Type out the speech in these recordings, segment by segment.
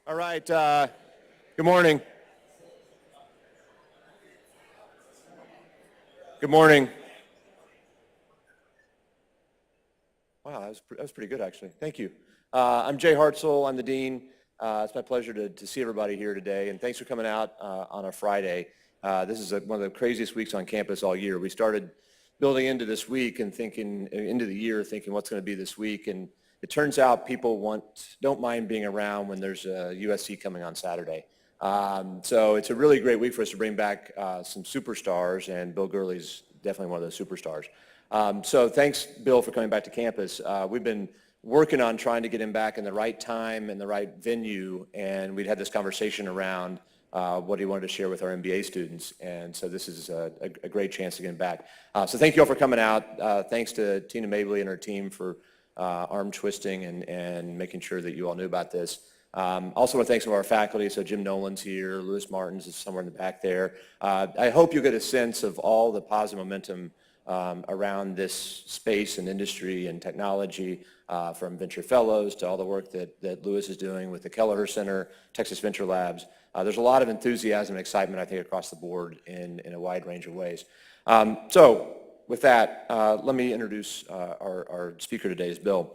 All right. Good morning. Good morning. Wow, that was pretty good, actually. Thank you. I'm Jay Hartzell. I'm the dean. It's my pleasure to see everybody here today, and thanks for coming out on a Friday. This is one of the craziest weeks on campus all year. We started building into this week and thinking into the year, thinking what's going to be this week, and it turns out people don't mind being around when there's USC coming on Saturday. So it's a really great week for us to bring back some superstars, and Bill Gurley's definitely one of those superstars. So thanks, Bill, for coming back to campus. We've been working on trying to get him back in the right time and the right venue, and we'd had this conversation around what he wanted to share with our MBA students, and so this is a great chance to get him back. So thank you all for coming out. Thanks to Tina Mabley and her team for arm twisting and making sure that you all knew about this. Also want to thank some of our faculty. So Jim Nolan's here, Lewis Martins is somewhere in the back there. I hope you get a sense of all the positive momentum around this space and industry and technology, from Venture Fellows to all the work that Lewis is doing with the Kelleher Center, Texas Venture Labs. There's a lot of enthusiasm and excitement, I think, across the board in a wide range of ways. So with that, let me introduce our speaker today is Bill.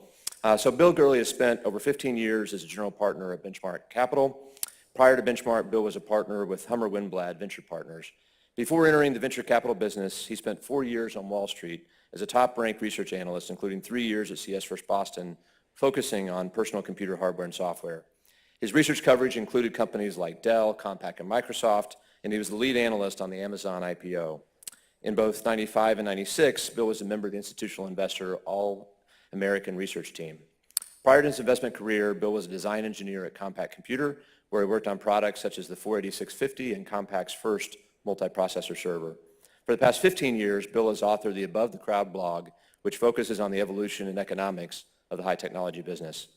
So Bill Gurley has spent over 15 years as a general partner at Benchmark Capital. Prior to Benchmark, Bill was a partner with Hummer Winblad Venture Partners. Before entering the venture capital business, he spent 4 years on Wall Street as a top-ranked research analyst, including 3 years at CS First Boston, focusing on personal computer hardware and software. His research coverage included companies like Dell, Compaq, and Microsoft, and he was the lead analyst on the Amazon IPO. In both 95 and 96, Bill was a member of the Institutional Investor All-American Research Team. Prior to his investment career, Bill was a design engineer at Compaq Computer, where he worked on products such as the 48650 and Compaq's first multiprocessor server. For the past 15 years, Bill has authored the Above the Crowd blog, which focuses on the evolution and economics of the high technology business.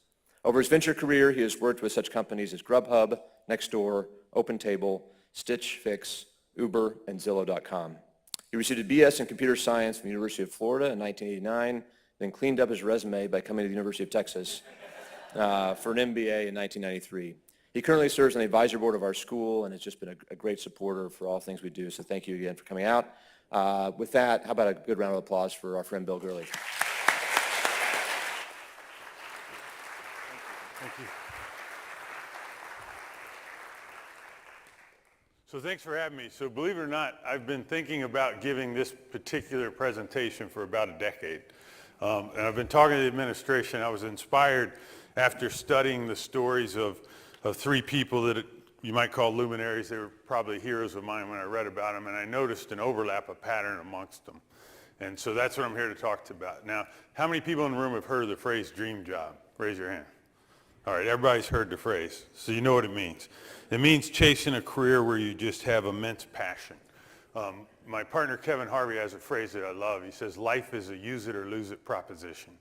Over his venture career, he has worked with such companies as Grubhub, Nextdoor, OpenTable, Stitch Fix, Uber, and Zillow.com. He received a BS in computer science from the University of Florida in 1989, then cleaned up his resume by coming to the University of Texas for an MBA in 1993. He currently serves on the advisory board of our school and has just been a great supporter for all things we do, so thank you again for coming out. With that, how about a good round of applause for our friend Bill Gurley. Thank you. So thanks for having me. So believe it or not, I've been thinking about giving this particular presentation for about a decade. And I've been talking to the administration. I was inspired after studying the stories of 3 people that you might call luminaries. They were probably heroes of mine when I read about them, and I noticed an overlap, a pattern amongst them. And so that's what I'm here to talk about. Now, how many people in the room have heard of the phrase dream job? Raise your hand. All right, everybody's heard the phrase, so you know what it means. It means chasing a career where you just have immense passion. My partner Kevin Harvey has a phrase that I love. He says, life is a use it or lose it proposition.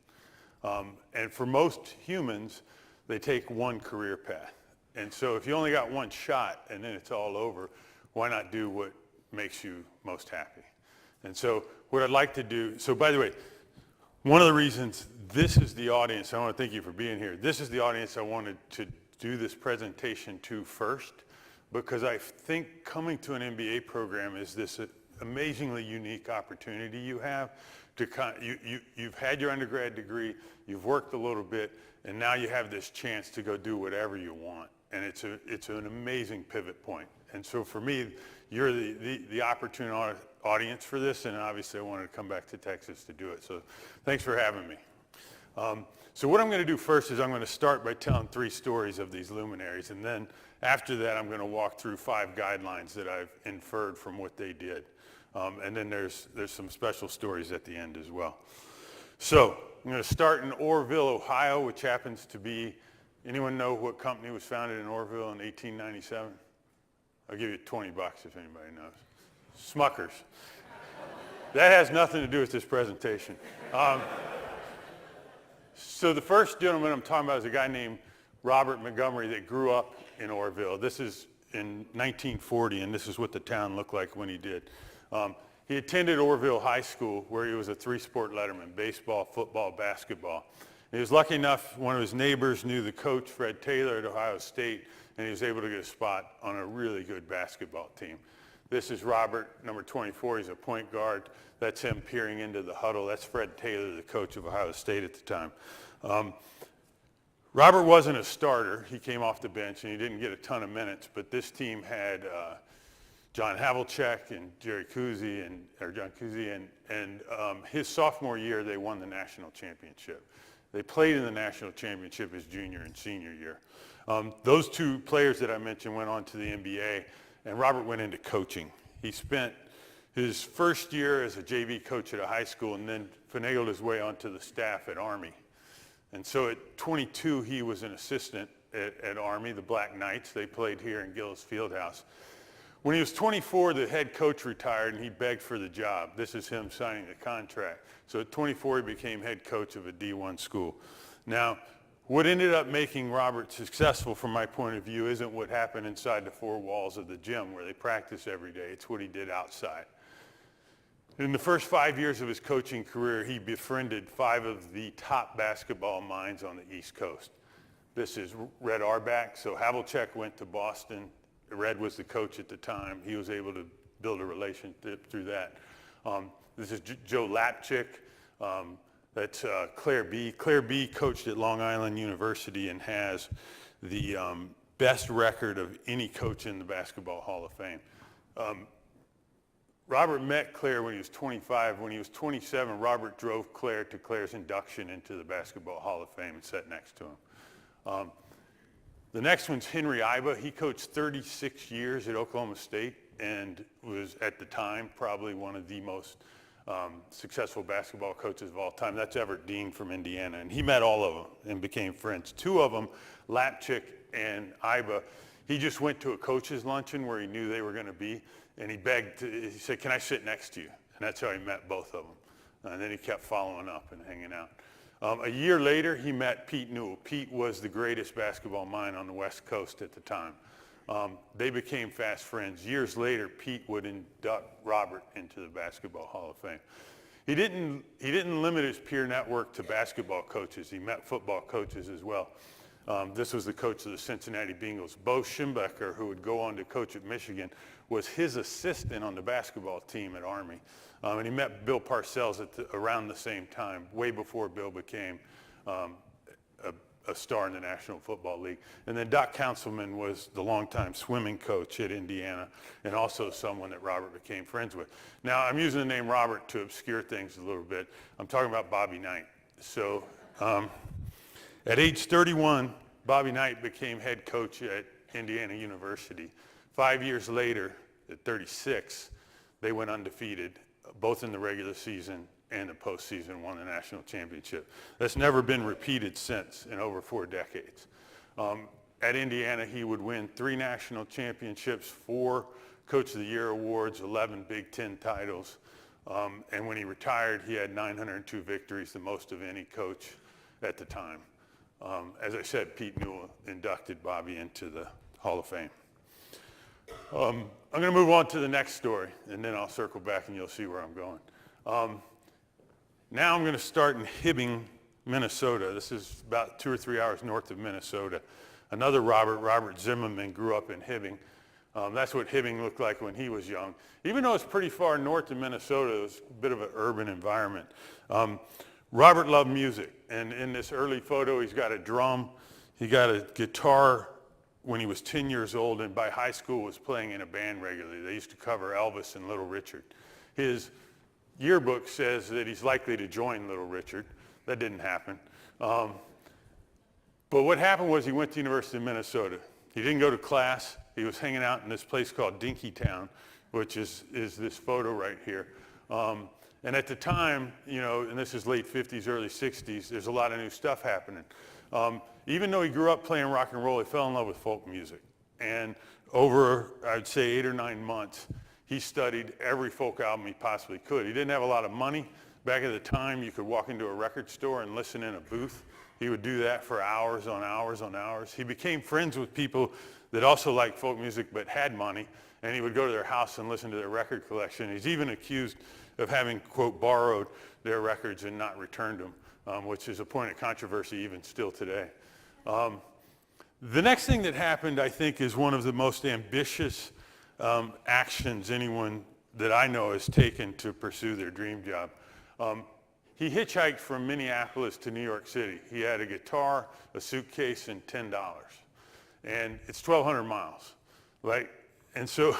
And for most humans, they take one career path. And so if you only got one shot and then it's all over, why not do what makes you most happy? And so what I'd like to do, so by the way, one of the reasons this is the audience, I want to thank you for being here. This is the audience I wanted to do this presentation to first, because I think coming to an MBA program is this amazingly unique opportunity you have to you've had your undergrad degree, you've worked a little bit, and now you have this chance to go do whatever you want. And it's an amazing pivot point. And so for me, you're the opportune audience for this, and obviously I wanted to come back to Texas to do it. So thanks for having me. So what I'm going to do first is I'm going to start by telling 3 stories of these luminaries, and then after that I'm going to walk through 5 guidelines that I've inferred from what they did. And then there's some special stories at the end as well. So I'm going to start in Orrville, Ohio, which happens to be, anyone know what company was founded in Orrville in 1897? I'll give you $20 if anybody knows. Smuckers. That has nothing to do with this presentation. So the first gentleman I'm talking about is a guy named Robert Montgomery that grew up in Orrville. This is in 1940, and this is what the town looked like when he did. He attended Orrville High School, where he was a 3-sport letterman, baseball, football, basketball. He was lucky enough, one of his neighbors knew the coach, Fred Taylor, at Ohio State, and he was able to get a spot on a really good basketball team. This is Robert, number 24. He's a point guard. That's him peering into the huddle. That's Fred Taylor, the coach of Ohio State at the time. Robert wasn't a starter. He came off the bench, and he didn't get a ton of minutes, but this team had John Havlicek and John Cousy, and his sophomore year, they won the national championship. They played in the national championship his junior and senior year. Those two players that I mentioned went on to the NBA, and Robert went into coaching. He spent his first year as a JV coach at a high school and then finagled his way onto the staff at Army. And so at 22, he was an assistant at Army, the Black Knights. They played here in Gillis Fieldhouse. When he was 24, the head coach retired and he begged for the job. This is him signing the contract. So at 24, he became head coach of a D1 school. Now, what ended up making Robert successful from my point of view isn't what happened inside the four walls of the gym where they practice every day. It's what he did outside. In the first 5 years of his coaching career, he befriended 5 of the top basketball minds on the East Coast. This is Red Auerbach. So Havlicek went to Boston. Red was the coach at the time. He was able to build a relationship through that. This is Joe Lapchick. That's Claire B. Claire B. coached at Long Island University and has the best record of any coach in the Basketball Hall of Fame. Robert met Claire when he was 25. When he was 27, Robert drove Claire to Claire's induction into the Basketball Hall of Fame and sat next to him. The next one's Henry Iba. He coached 36 years at Oklahoma State and was, at the time, probably one of the most successful basketball coaches of all time. That's Everett Dean from Indiana. And he met all of them and became friends. 2 of them, Lapchick and Iba, he just went to a coach's luncheon where he knew they were going to be. And he begged, he said, "Can I sit next to you?" And that's how he met both of them. And then he kept following up and hanging out. A year later, he met Pete Newell. Pete was the greatest basketball mind on the West Coast at the time. They became fast friends. Years later, Pete would induct Robert into the Basketball Hall of Fame. He didn't limit his peer network to basketball coaches. He met football coaches as well. This was the coach of the Cincinnati Bengals. Bo Schembechler, who would go on to coach at Michigan, was his assistant on the basketball team at Army. And he met Bill Parcells around the same time, way before Bill became a star in the National Football League. And then Doc Councilman was the longtime swimming coach at Indiana and also someone that Robert became friends with. Now, I'm using the name Robert to obscure things a little bit. I'm talking about Bobby Knight. So at age 31, Bobby Knight became head coach at Indiana University. 5 years later, at 36, they went undefeated, both in the regular season and the postseason, won the national championship. That's never been repeated since in over 4 decades. At Indiana, he would win 3 national championships, 4 Coach of the Year awards, 11 Big Ten titles. And when he retired, he had 902 victories, the most of any coach at the time. As I said, Pete Newell inducted Bobby into the Hall of Fame. I'm going to move on to the next story, and then I'll circle back and you'll see where I'm going. Now I'm going to start in Hibbing, Minnesota. This is about 2 or 3 hours north of Minnesota. Another Robert Zimmerman, grew up in Hibbing. That's what Hibbing looked like when he was young. Even though it's pretty far north of Minnesota, it was a bit of an urban environment. Robert loved music, and in this early photo, he's got a drum. He got a guitar when he was 10 years old, and by high school was playing in a band regularly. They used to cover Elvis and Little Richard. His yearbook says that he's likely to join Little Richard. That didn't happen. But what happened was he went to the University of Minnesota. He didn't go to class. He was hanging out in this place called Dinkytown, which is this photo right here. And at the time, you know, and this is late 50s, early 60s, there's a lot of new stuff happening. Even though he grew up playing rock and roll, he fell in love with folk music. And over, I'd say, 8 or 9 months, he studied every folk album he possibly could. He didn't have a lot of money. Back at the time, you could walk into a record store and listen in a booth. He would do that for hours on hours on hours. He became friends with people that also liked folk music but had money, and he would go to their house and listen to their record collection. He's even accused of having, quote, borrowed their records and not returned them. which is a point of controversy even still today. The next thing that happened, I think, is one of the most ambitious actions anyone that I know has taken to pursue their dream job. He hitchhiked from Minneapolis to New York City. He had a guitar, a suitcase, and $10. And it's 1,200 miles, right? And so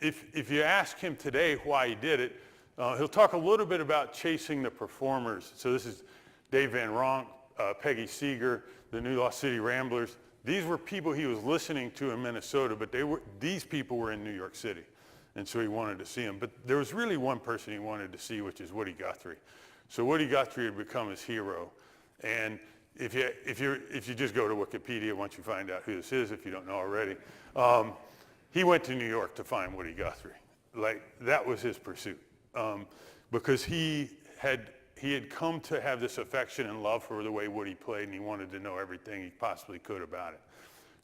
if you ask him today why he did it, he'll talk a little bit about chasing the performers. So this is Dave Van Ronk, Peggy Seeger, the New Lost City Ramblers. These were people he was listening to in Minnesota, but these people were in New York City. And so he wanted to see them. But there was really one person he wanted to see, which is Woody Guthrie. So Woody Guthrie had become his hero. And if you just go to Wikipedia once you find out who this is, if you don't know already, he went to New York to find Woody Guthrie. Like, that was his pursuit. Because he had come to have this affection and love for the way Woody played, and he wanted to know everything he possibly could about it.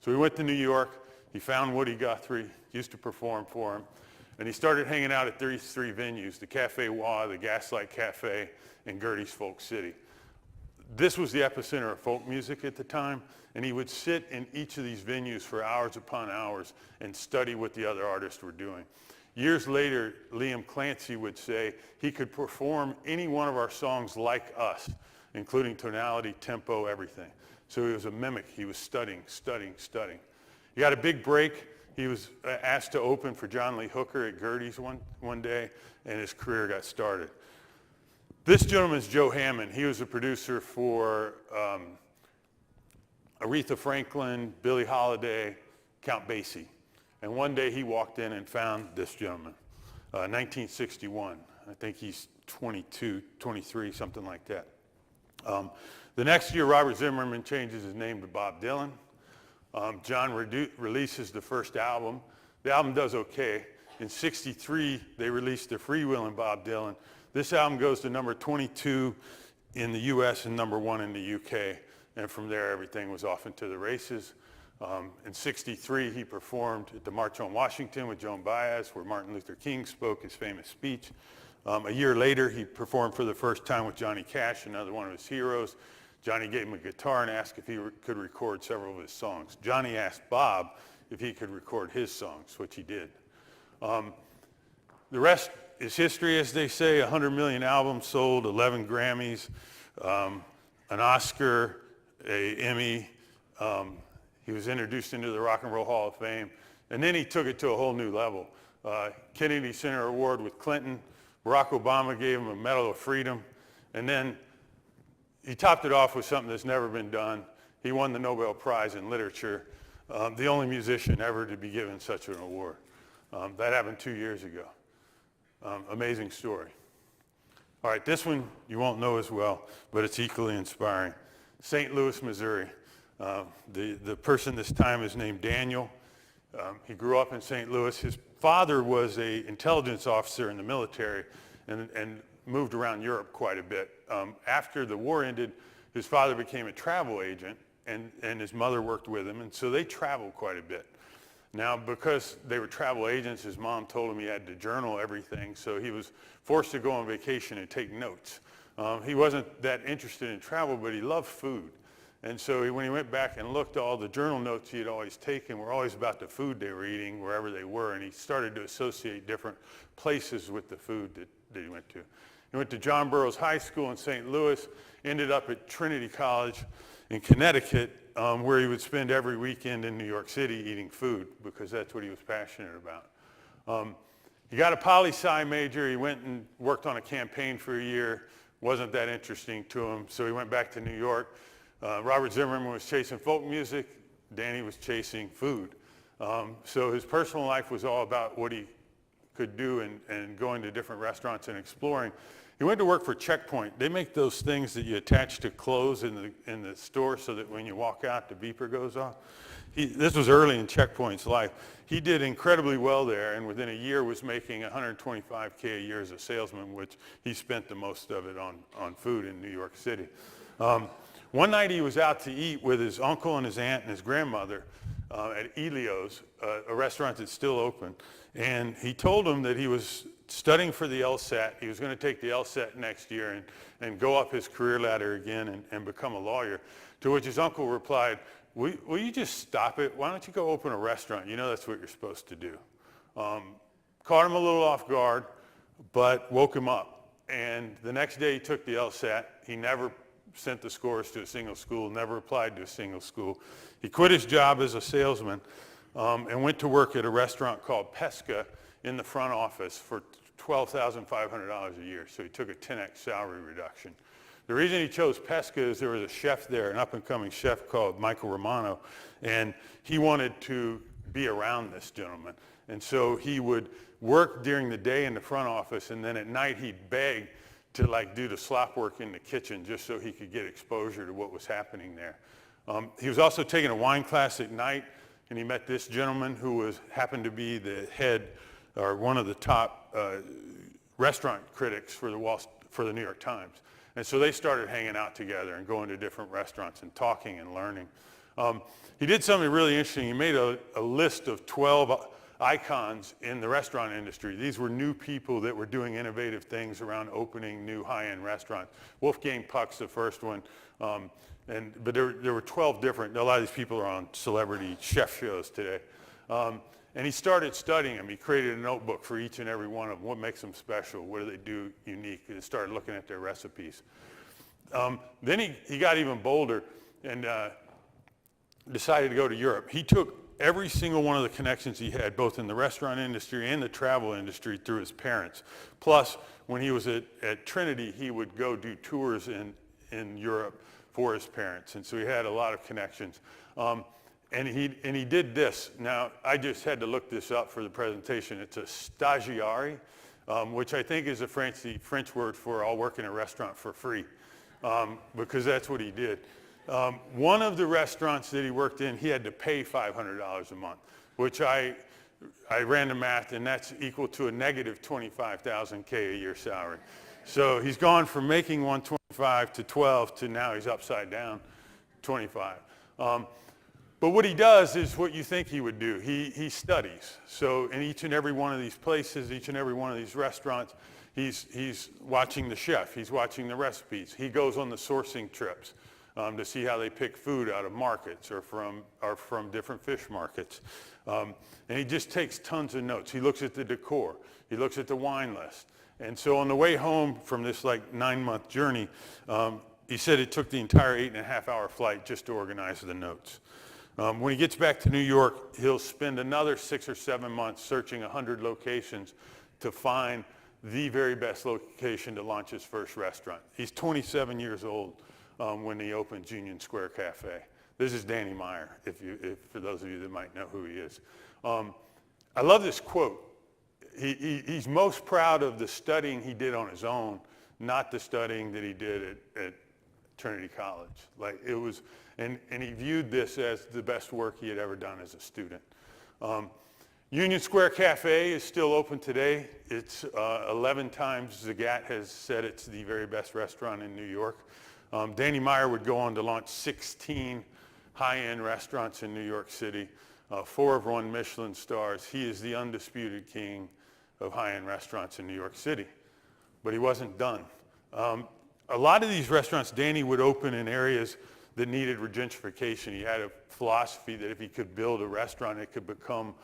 So he went to New York. He found Woody Guthrie, used to perform for him. And he started hanging out at these three venues, the Cafe Wah, the Gaslight Cafe, and Gertie's Folk City. This was the epicenter of folk music at the time, and he would sit in each of these venues for hours upon hours and study what the other artists were doing. Years later, Liam Clancy would say he could perform any one of our songs like us, including tonality, tempo, everything. So he was a mimic. He was studying. He got a big break. He was asked to open for John Lee Hooker at Gertie's one day, and his career got started. This gentleman is Joe Hammond. He was a producer for Aretha Franklin, Billie Holiday, Count Basie. And one day he walked in and found this gentleman, 1961. I think he's 22, 23, something like that. The next year, Robert Zimmerman changes his name to Bob Dylan. John releases the first album. The album does okay. In '63, they released the Freewheelin' Bob Dylan. This album goes to number 22 in the US and number 1 in the UK. And from there, everything was off into the races. In '63, he performed at the March on Washington with Joan Baez, where Martin Luther King spoke his famous speech. A year later, he performed for the first time with Johnny Cash, another one of his heroes. Johnny gave him a guitar and asked if he could record several of his songs. Johnny asked Bob if he could record his songs, which he did. The rest is history, as they say. 100 million albums sold, 11 Grammys, an Oscar, an Emmy. He was introduced into the Rock and Roll Hall of Fame. And then he took it to a whole new level. Kennedy Center Award with Clinton. Barack Obama gave him a Medal of Freedom. And then he topped it off with something that's never been done. He won the Nobel Prize in Literature, the only musician ever to be given such an award. That happened 2 years ago. Amazing story. All right, this one you won't know as well, but it's equally inspiring. St. Louis, Missouri. The person this time is named Daniel. He grew up in St. Louis. His father was an intelligence officer in the military and moved around Europe quite a bit. After the war ended, his father became a travel agent, and his mother worked with him, and so they traveled quite a bit. Now, because they were travel agents, his mom told him he had to journal everything, so he was forced to go on vacation and take notes. He wasn't that interested in travel, but he loved food. And so when he went back and looked, all the journal notes he had always taken were always about the food they were eating wherever they were, and he started to associate different places with the food that he went to. He went to John Burroughs High School in St. Louis, ended up at Trinity College in Connecticut, where he would spend every weekend in New York City eating food because that's what he was passionate about. He got a poli-sci major. He went and worked on a campaign for a year. Wasn't that interesting to him, so he went back to New York. Robert Zimmerman was chasing folk music. Danny was chasing food. So his personal life was all about what he could do and going to different restaurants and exploring. He went to work for Checkpoint. They make those things that you attach to clothes in the store so that when you walk out, the beeper goes off. This was early in Checkpoint's life. He did incredibly well there, and within a year was making $125K a year as a salesman, which he spent the most of it on food in New York City. One night he was out to eat with his uncle and his aunt and his grandmother at Elio's, a restaurant that's still open. And he told them that he was studying for the LSAT. He was going to take the LSAT next year and go up his career ladder again and become a lawyer. To which his uncle replied, will you just stop it? Why don't you go open a restaurant? You know that's what you're supposed to do. Caught him a little off guard, but woke him up. And the next day he took the LSAT. He never sent the scores to a single school, never applied to a single school. He quit his job as a salesman and went to work at a restaurant called Pesca in the front office for $12,500 a year. So he took a 10x salary reduction. The reason he chose Pesca is there was a chef there, an up-and-coming chef called Michael Romano, and he wanted to be around this gentleman. And so he would work during the day in the front office, and then at night he'd beg to do the slop work in the kitchen just so he could get exposure to what was happening there. He was also taking a wine class at night, and he met this gentleman who happened to be the head or one of the top restaurant critics for the New York Times. And so they started hanging out together and going to different restaurants and talking and learning. He did something really interesting. He made a list of 12 icons in the restaurant industry. These were new people that were doing innovative things around opening new high-end restaurants. Wolfgang Puck's the first one, but there were 12 different. A lot of these people are on celebrity chef shows today. And he started studying them. He created a notebook for each and every one of them. What makes them special? What do they do unique? And started looking at their recipes. Then he got even bolder and decided to go to Europe. He took every single one of the connections he had, both in the restaurant industry and the travel industry, through his parents. Plus, when he was at Trinity, he would go do tours in Europe for his parents. And so he had a lot of connections. And he did this. Now, I just had to look this up for the presentation. It's a stagiaire, which I think is the French word for I'll work in a restaurant for free, because that's what he did. One of the restaurants that he worked in, he had to pay $500 a month, which I ran the math, and that's equal to a negative $25,000 a year salary. So he's gone from making 125 to 12 to now he's upside down 25. But what he does is what you think he would do. He studies. So in each and every one of these places, each and every one of these restaurants, he's watching the chef. He's watching the recipes. He goes on the sourcing trips to see how they pick food out of markets or from different fish markets. And he just takes tons of notes. He looks at the decor. He looks at the wine list. And so on the way home from this 9-month journey, he said it took the entire 8.5-hour flight just to organize the notes. When he gets back to New York, he'll spend another 6 or 7 months searching 100 locations to find the very best location to launch his first restaurant. He's 27 years old when he opens Union Square Cafe. This is Danny Meyer, for those of you that might know who he is. I love this quote. He's most proud of the studying he did on his own, not the studying that he did at Trinity College. And he viewed this as the best work he had ever done as a student. Union Square Cafe is still open today. It's 11 times Zagat has said it's the very best restaurant in New York. Danny Meyer would go on to launch 16 high-end restaurants in New York City. 4 have won Michelin stars. He is the undisputed king of high-end restaurants in New York City. But he wasn't done. A lot of these restaurants Danny would open in areas that needed regentrification. He had a philosophy that if he could build a restaurant, it could become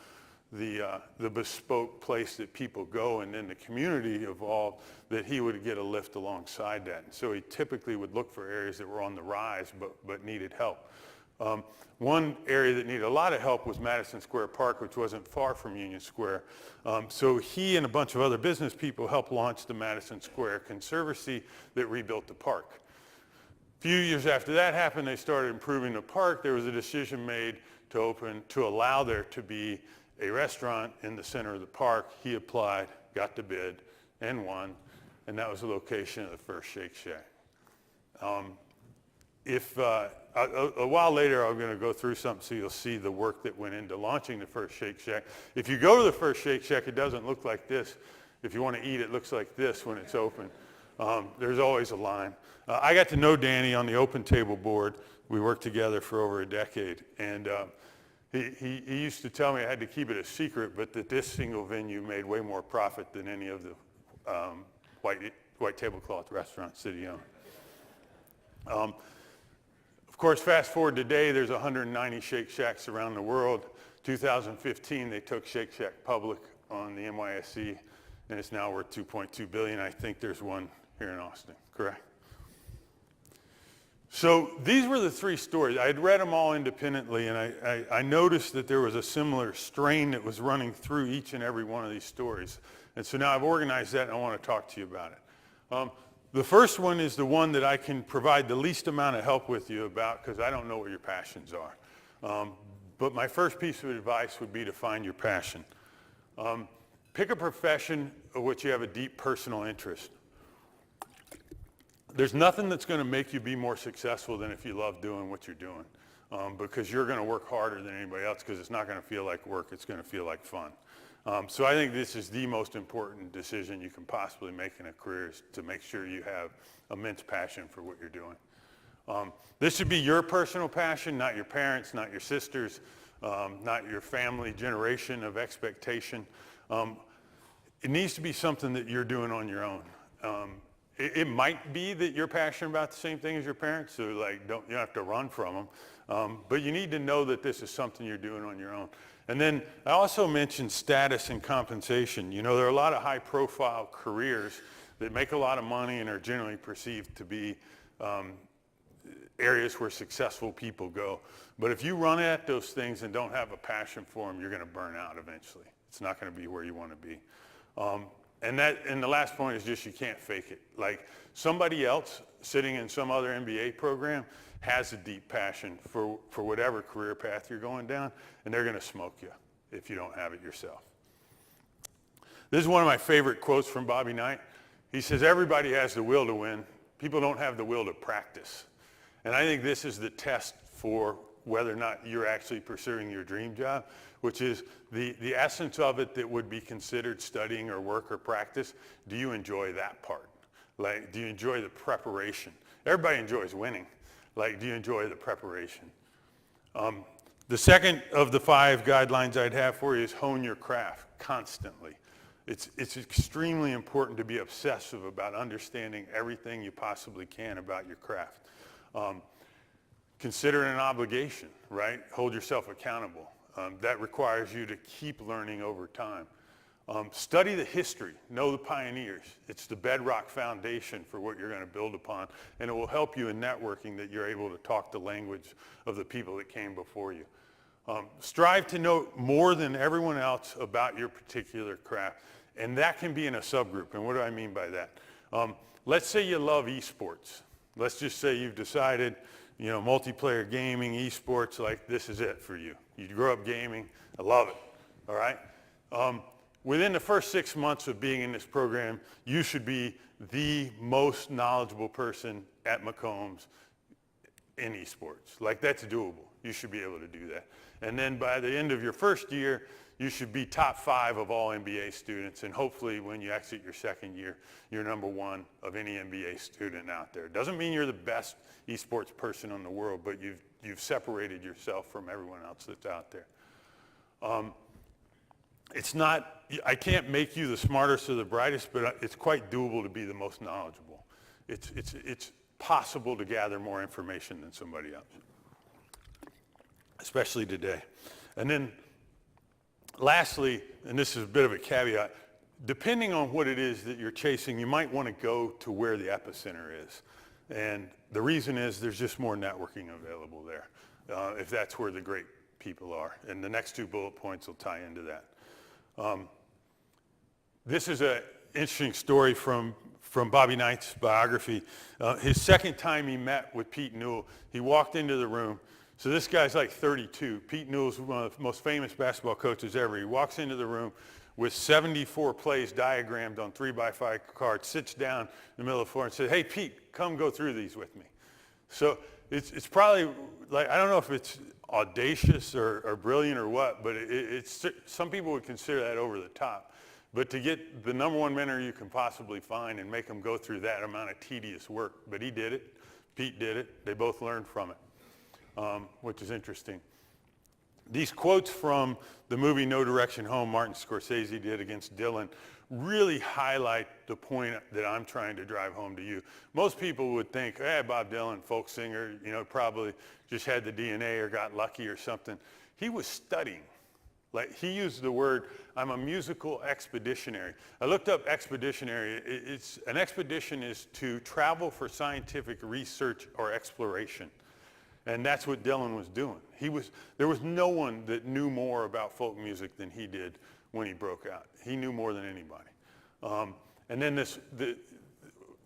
the bespoke place that people go, and then the community evolved, that he would get a lift alongside that. And so he typically would look for areas that were on the rise but needed help. One area that needed a lot of help was Madison Square Park, which wasn't far from Union Square. So he and a bunch of other business people helped launch the Madison Square Conservancy that rebuilt the park. A few years after that happened, they started improving the park. There was a decision made to allow there to be a restaurant in the center of the park. He applied, got the bid, and won, and that was the location of the first Shake Shack. A while later, I'm going to go through something so you'll see the work that went into launching the first Shake Shack. If you go to the first Shake Shack, it doesn't look like this. If you want to eat, it looks like this when it's open. There's always a line. I got to know Danny on the Open Table board. We worked together for over a decade. And He used to tell me I had to keep it a secret, but that this single venue made way more profit than any of the white tablecloth restaurants that he owned. Of course, fast forward today, there's 190 Shake Shacks around the world. 2015, they took Shake Shack public on the NYSE, and it's now worth $2.2 billion. I think there's one here in Austin, correct? So these were the three stories. I had read them all independently, and I noticed that there was a similar strain that was running through each and every one of these stories. And so now I've organized that, and I want to talk to you about it. The first one is the one that I can provide the least amount of help with you about, because I don't know what your passions are. But my first piece of advice would be to find your passion. Pick a profession of which you have a deep personal interest. There's nothing that's going to make you be more successful than if you love doing what you're doing, because you're going to work harder than anybody else, because it's not going to feel like work, it's going to feel like fun. So I think this is the most important decision you can possibly make in a career, is to make sure you have immense passion for what you're doing. This should be your personal passion, not your parents, not your sisters, not your family generation of expectation. It needs to be something that you're doing on your own. It might be that you're passionate about the same thing as your parents, so like you don't have to run from them. But you need to know that this is something you're doing on your own. And then I also mentioned status and compensation. You know, there are a lot of high-profile careers that make a lot of money and are generally perceived to be areas where successful people go. But if you run at those things and don't have a passion for them, you're going to burn out eventually. It's not going to be where you want to be. And the last point is just you can't fake it. Like somebody else sitting in some other MBA program has a deep passion for whatever career path you're going down, and they're going to smoke you if you don't have it yourself. This is one of my favorite quotes from Bobby Knight. He says, everybody has the will to win. People don't have the will to practice. And I think this is the test for whether or not you're actually pursuing your dream job, which is the essence of it that would be considered studying or work or practice. Do you enjoy that part? Like, do you enjoy the preparation? Everybody enjoys winning. Like, do you enjoy the preparation? The second of the 5 guidelines I'd have for you is hone your craft constantly. It's extremely important to be obsessive about understanding everything you possibly can about your craft. Consider it an obligation, right? Hold yourself accountable. That requires you to keep learning over time. Study the history, know the pioneers. It's the bedrock foundation for what you're going to build upon, and it will help you in networking that you're able to talk the language of the people that came before you. Strive to know more than everyone else about your particular craft, and that can be in a subgroup. And what do I mean by that? Let's say you love esports. Let's just say you've decided, you know, multiplayer gaming, esports, like this is it for you. You grew up gaming, I love it, all right? Within the first 6 months of being in this program, you should be the most knowledgeable person at McCombs in esports. Like, that's doable. You should be able to do that. And then by the end of your first year, you should be top 5 of all MBA students, and hopefully when you exit your second year, you're number 1 of any MBA student out there. Doesn't mean you're the best esports person in the world, but you've separated yourself from everyone else that's out there. It's not, I can't make you the smartest or the brightest, but it's quite doable to be the most knowledgeable. It's possible to gather more information than somebody else, especially today. And then lastly, and this is a bit of a caveat, depending on what it is that you're chasing, you might want to go to where the epicenter is. And the reason is there's just more networking available there, if that's where the great people are. And the next 2 bullet points will tie into that. This is an interesting story from Bobby Knight's biography. His second time he met with Pete Newell, he walked into the room. So this guy's like 32. Pete Newell's one of the most famous basketball coaches ever. He walks into the room with 74 plays diagrammed on 3x5 cards, sits down in the middle of the floor and says, hey, Pete, come go through these with me. So it's probably, like, I don't know if it's audacious or brilliant or what, but it's some people would consider that over the top. But to get the number 1 mentor you can possibly find and make them go through that amount of tedious work, but he did it, Pete did it, they both learned from it, which is interesting. These quotes from the movie No Direction Home Martin Scorsese did against Dylan really highlight the point that I'm trying to drive home to you. Most people would think, hey, Bob Dylan, folk singer, probably just had the DNA or got lucky or something. He was studying. Like, he used the word, I'm a musical expeditionary. I looked up expeditionary. An expedition is to travel for scientific research or exploration. And that's what Dylan was doing. There was no one that knew more about folk music than he did when he broke out. He knew more than anybody. And then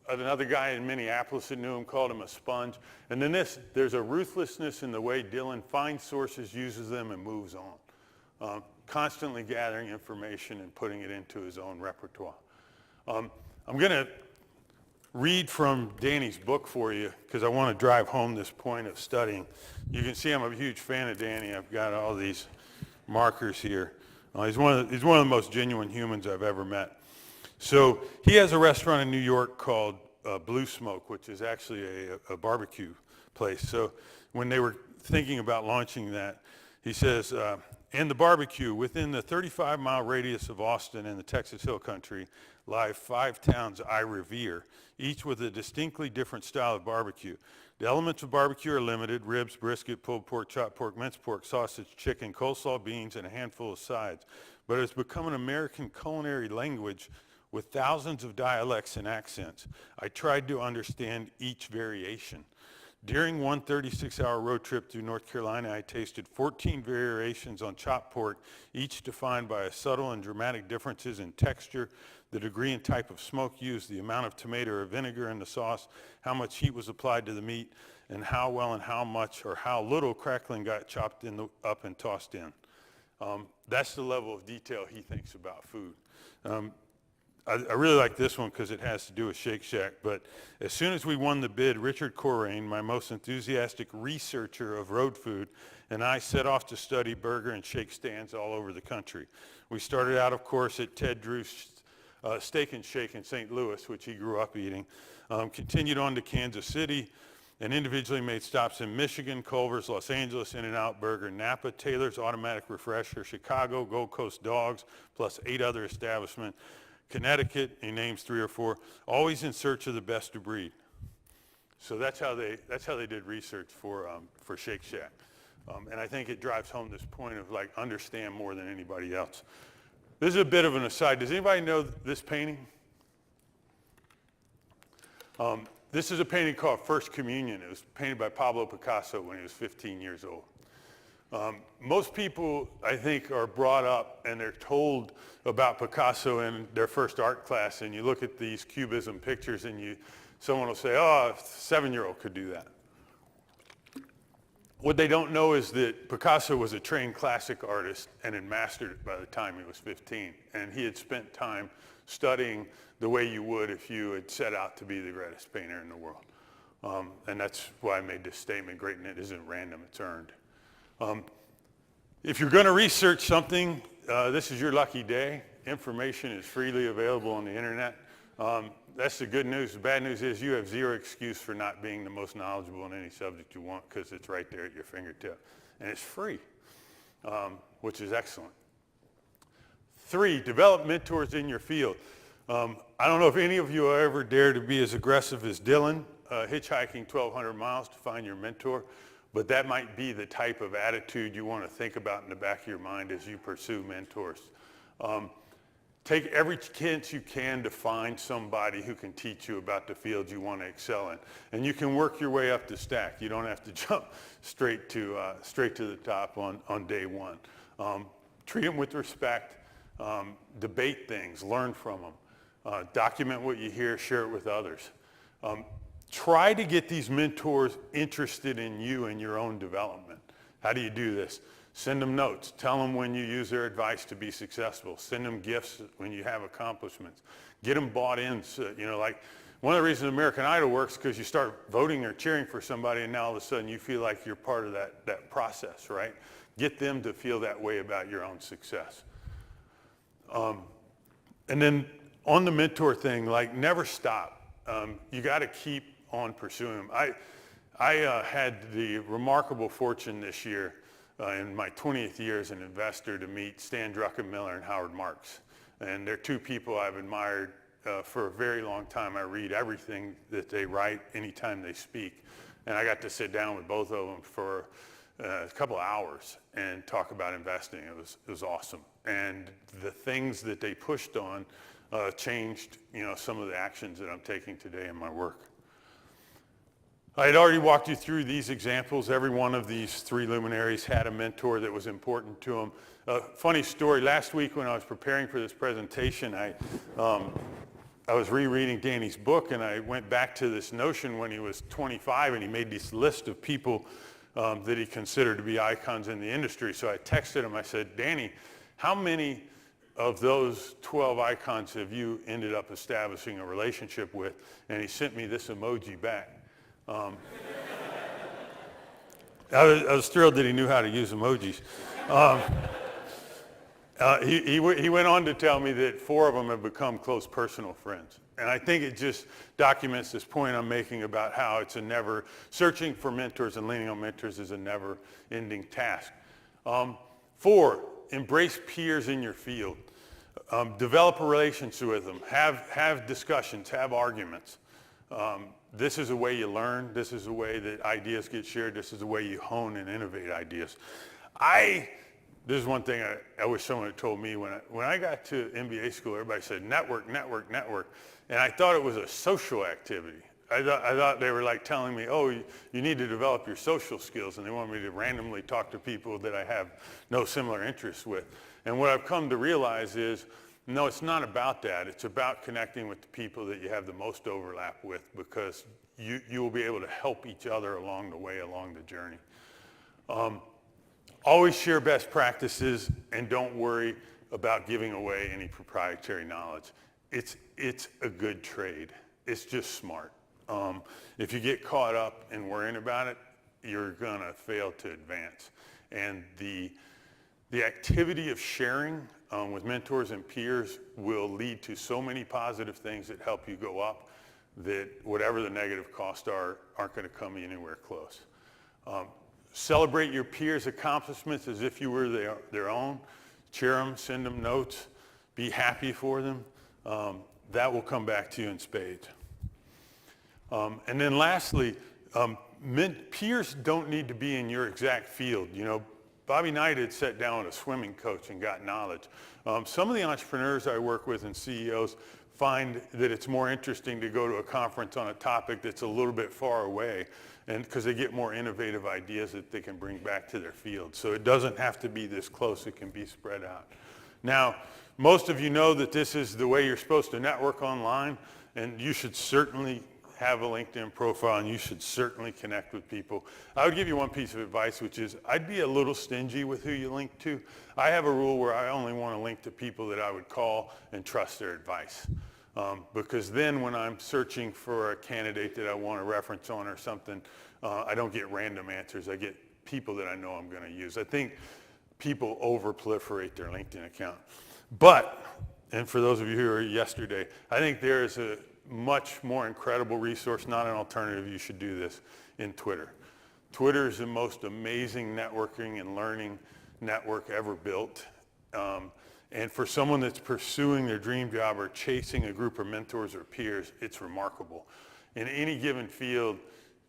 another guy in Minneapolis that knew him called him a sponge. And then there's a ruthlessness in the way Dylan finds sources, uses them, and moves on. Constantly gathering information and putting it into his own repertoire. I'm going to read from Danny's book for you because I want to drive home this point of studying. You can see I'm a huge fan of Danny. I've got all these markers here. He's one of the most genuine humans I've ever met. So he has a restaurant in New York called Blue Smoke, which is actually a barbecue place. So when they were thinking about launching that, he says, and the barbecue, within the 35-mile radius of Austin and the Texas Hill Country, lie 5 towns I revere, each with a distinctly different style of barbecue. The elements of barbecue are limited: ribs, brisket, pulled pork, chopped pork, minced pork, sausage, chicken, coleslaw, beans, and a handful of sides. But it's become an American culinary language with thousands of dialects and accents. I tried to understand each variation. During one 36-hour road trip through North Carolina, I tasted 14 variations on chopped pork, each defined by subtle and dramatic differences in texture, the degree and type of smoke used, the amount of tomato or vinegar in the sauce, how much heat was applied to the meat, and how well and how much or how little crackling got chopped up and tossed in. That's the level of detail he thinks about food. I really like this one because it has to do with Shake Shack, but as soon as we won the bid, Richard Corraine, my most enthusiastic researcher of road food, and I set off to study burger and shake stands all over the country. We started out, of course, at Ted Drew's Steak and Shake in St. Louis, which he grew up eating, continued on to Kansas City, and individually made stops in Michigan, Culver's, Los Angeles, In-N-Out Burger, Napa, Taylor's Automatic Refresher, Chicago, Gold Coast Dogs, plus 8 other establishments. Connecticut, he names 3 or 4, always in search of the best of breed. So that's how they did research for Shake Shack. And I think it drives home this point of like understand more than anybody else. This is a bit of an aside. Does anybody know this painting? This is a painting called First Communion. It was painted by Pablo Picasso when he was 15 years old. Most people, I think, are brought up and they're told about Picasso in their first art class, and you look at these Cubism pictures and someone will say, oh, a 7-year-old could do that. What they don't know is that Picasso was a trained classic artist and had mastered it by the time he was 15, and he had spent time studying the way you would if you had set out to be the greatest painter in the world. And that's why I made this statement: greatness isn't random, it's earned. If you're going to research something, this is your lucky day. Information is freely available on the internet. That's the good news. The bad news is you have zero excuse for not being the most knowledgeable in any subject you want, because it's right there at your fingertip. And it's free, which is excellent. 3, develop mentors in your field. I don't know if any of you will ever dare to be as aggressive as Dylan, hitchhiking 1,200 miles to find your mentor. But that might be the type of attitude you want to think about in the back of your mind as you pursue mentors. Take every chance you can to find somebody who can teach you about the field you want to excel in. And you can work your way up the stack. You don't have to jump straight to the top on day one. Treat them with respect. Debate things. Learn from them. Document what you hear. Share it with others. Try to get these mentors interested in you and your own development. How do you do this? Send them notes. Tell them when you use their advice to be successful. Send them gifts when you have accomplishments. Get them bought in. So, like one of the reasons American Idol works is because you start voting or cheering for somebody, and now all of a sudden you feel like you're part of that process, right? Get them to feel that way about your own success. And then on the mentor thing, like never stop. You got to keep on pursuing them. I had the remarkable fortune this year in my 20th year as an investor to meet Stan Druckenmiller and Howard Marks. And they're two people I've admired for a very long time. I read everything that they write anytime they speak. And I got to sit down with both of them for a couple of hours and talk about investing. It was awesome. And the things that they pushed on changed, some of the actions that I'm taking today in my work. I had already walked you through these examples. Every one of these three luminaries had a mentor that was important to them. Funny story, last week when I was preparing for this presentation, I was rereading Danny's book, and I went back to this notion when he was 25, and he made this list of people that he considered to be icons in the industry. So I texted him, I said, Danny, how many of those 12 icons have you ended up establishing a relationship with? And he sent me this emoji back. I was thrilled that he knew how to use emojis. He went on to tell me that 4 of them have become close personal friends. And I think it just documents this point I'm making about how searching for mentors and leaning on mentors is a never-ending task. 4, embrace peers in your field. Develop a relationship with them. Have discussions, have arguments. This is a way you learn. This is a way that ideas get shared. This is a way you hone and innovate ideas. This is one thing I wish someone had told me. When I got to MBA school, everybody said network, network, network. And I thought it was a social activity. I thought they were like telling me, oh, you need to develop your social skills. And they want me to randomly talk to people that I have no similar interests with. And what I've come to realize is, no, it's not about that. It's about connecting with the people that you have the most overlap with, because you will be able to help each other along the way, along the journey. Always share best practices, and don't worry about giving away any proprietary knowledge. It's a good trade. It's just smart. If you get caught up in worrying about it, you're gonna fail to advance. And the activity of sharing with mentors and peers will lead to so many positive things that help you go up, that whatever the negative costs aren't going to come anywhere close. Celebrate your peers' accomplishments as if you were their own. Cheer them, send them notes, be happy for them. That will come back to you in spades. And then lastly, peers don't need to be in your exact field. Bobby Knight had sat down with a swimming coach and got knowledge. Some of the entrepreneurs I work with and CEOs find that it's more interesting to go to a conference on a topic that's a little bit far away, and because they get more innovative ideas that they can bring back to their field. So it doesn't have to be this close, it can be spread out. Now, most of you know that this is the way you're supposed to network online, and you should certainly have a LinkedIn profile, and you should certainly connect with people. I would give you one piece of advice, which is I'd be a little stingy with who you link to. I have a rule where I only want to link to people that I would call and trust their advice. Because then when I'm searching for a candidate that I want to reference on or something, I don't get random answers. I get people that I know I'm going to use. I think people over-proliferate their LinkedIn account. But, and for those of you who were yesterday, I think there is a much more incredible resource, not an alternative, you should do this, in Twitter. Twitter is the most amazing networking and learning network ever built. And for someone that's pursuing their dream job or chasing a group of mentors or peers, it's remarkable. In any given field,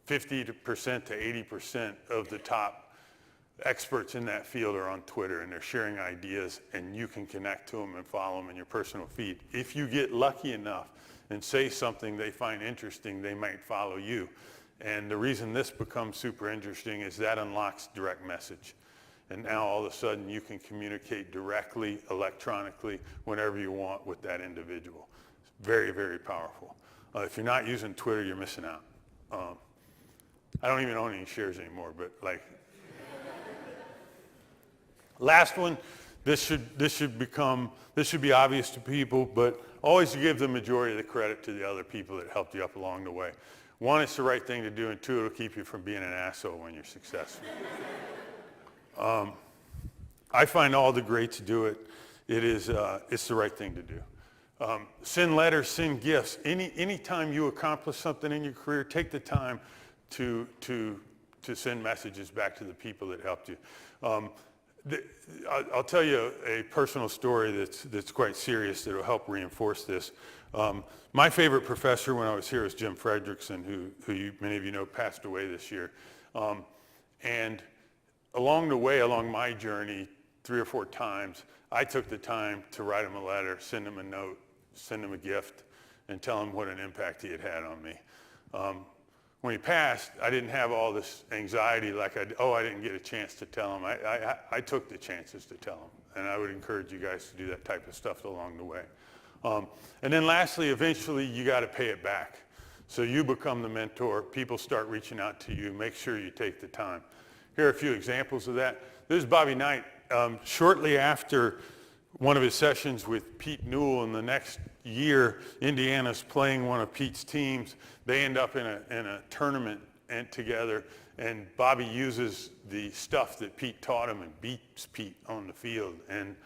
50% to 80% of the top experts in that field are on Twitter, and they're sharing ideas, and you can connect to them and follow them in your personal feed. If you get lucky enough and say something they find interesting, they might follow you. And the reason this becomes super interesting is that unlocks direct message. And now all of a sudden you can communicate directly, electronically, whenever you want with that individual. It's very, very powerful. If you're not using Twitter, you're missing out. I don't even own any shares anymore, but last one, this should be obvious to people, but always give the majority of the credit to the other people that helped you up along the way. 1, it's the right thing to do, and 2, it'll keep you from being an asshole when you're successful. I find all the greats do it. It's the right thing to do. Send letters, send gifts. Anytime you accomplish something in your career, take the time to to send messages back to the people that helped you. I'll tell you a personal story that's quite serious that will help reinforce this. My favorite professor when I was here was Jim Fredrickson, who many of you know passed away this year. And along the way, along my journey, 3 or 4 times, I took the time to write him a letter, send him a note, send him a gift, and tell him what an impact he had had on me. When he passed, I didn't have all this anxiety like I didn't get a chance to tell him. I took the chances to tell him, and I would encourage you guys to do that type of stuff along the way. And then lastly, eventually you got to pay it back. So you become the mentor, people start reaching out to you, make sure you take the time. Here are a few examples of that. This is Bobby Knight. Shortly after one of his sessions with Pete Newell, in the next year, Indiana's playing one of Pete's teams. They end up in a tournament together, and Bobby uses the stuff that Pete taught him and beats Pete on the field. And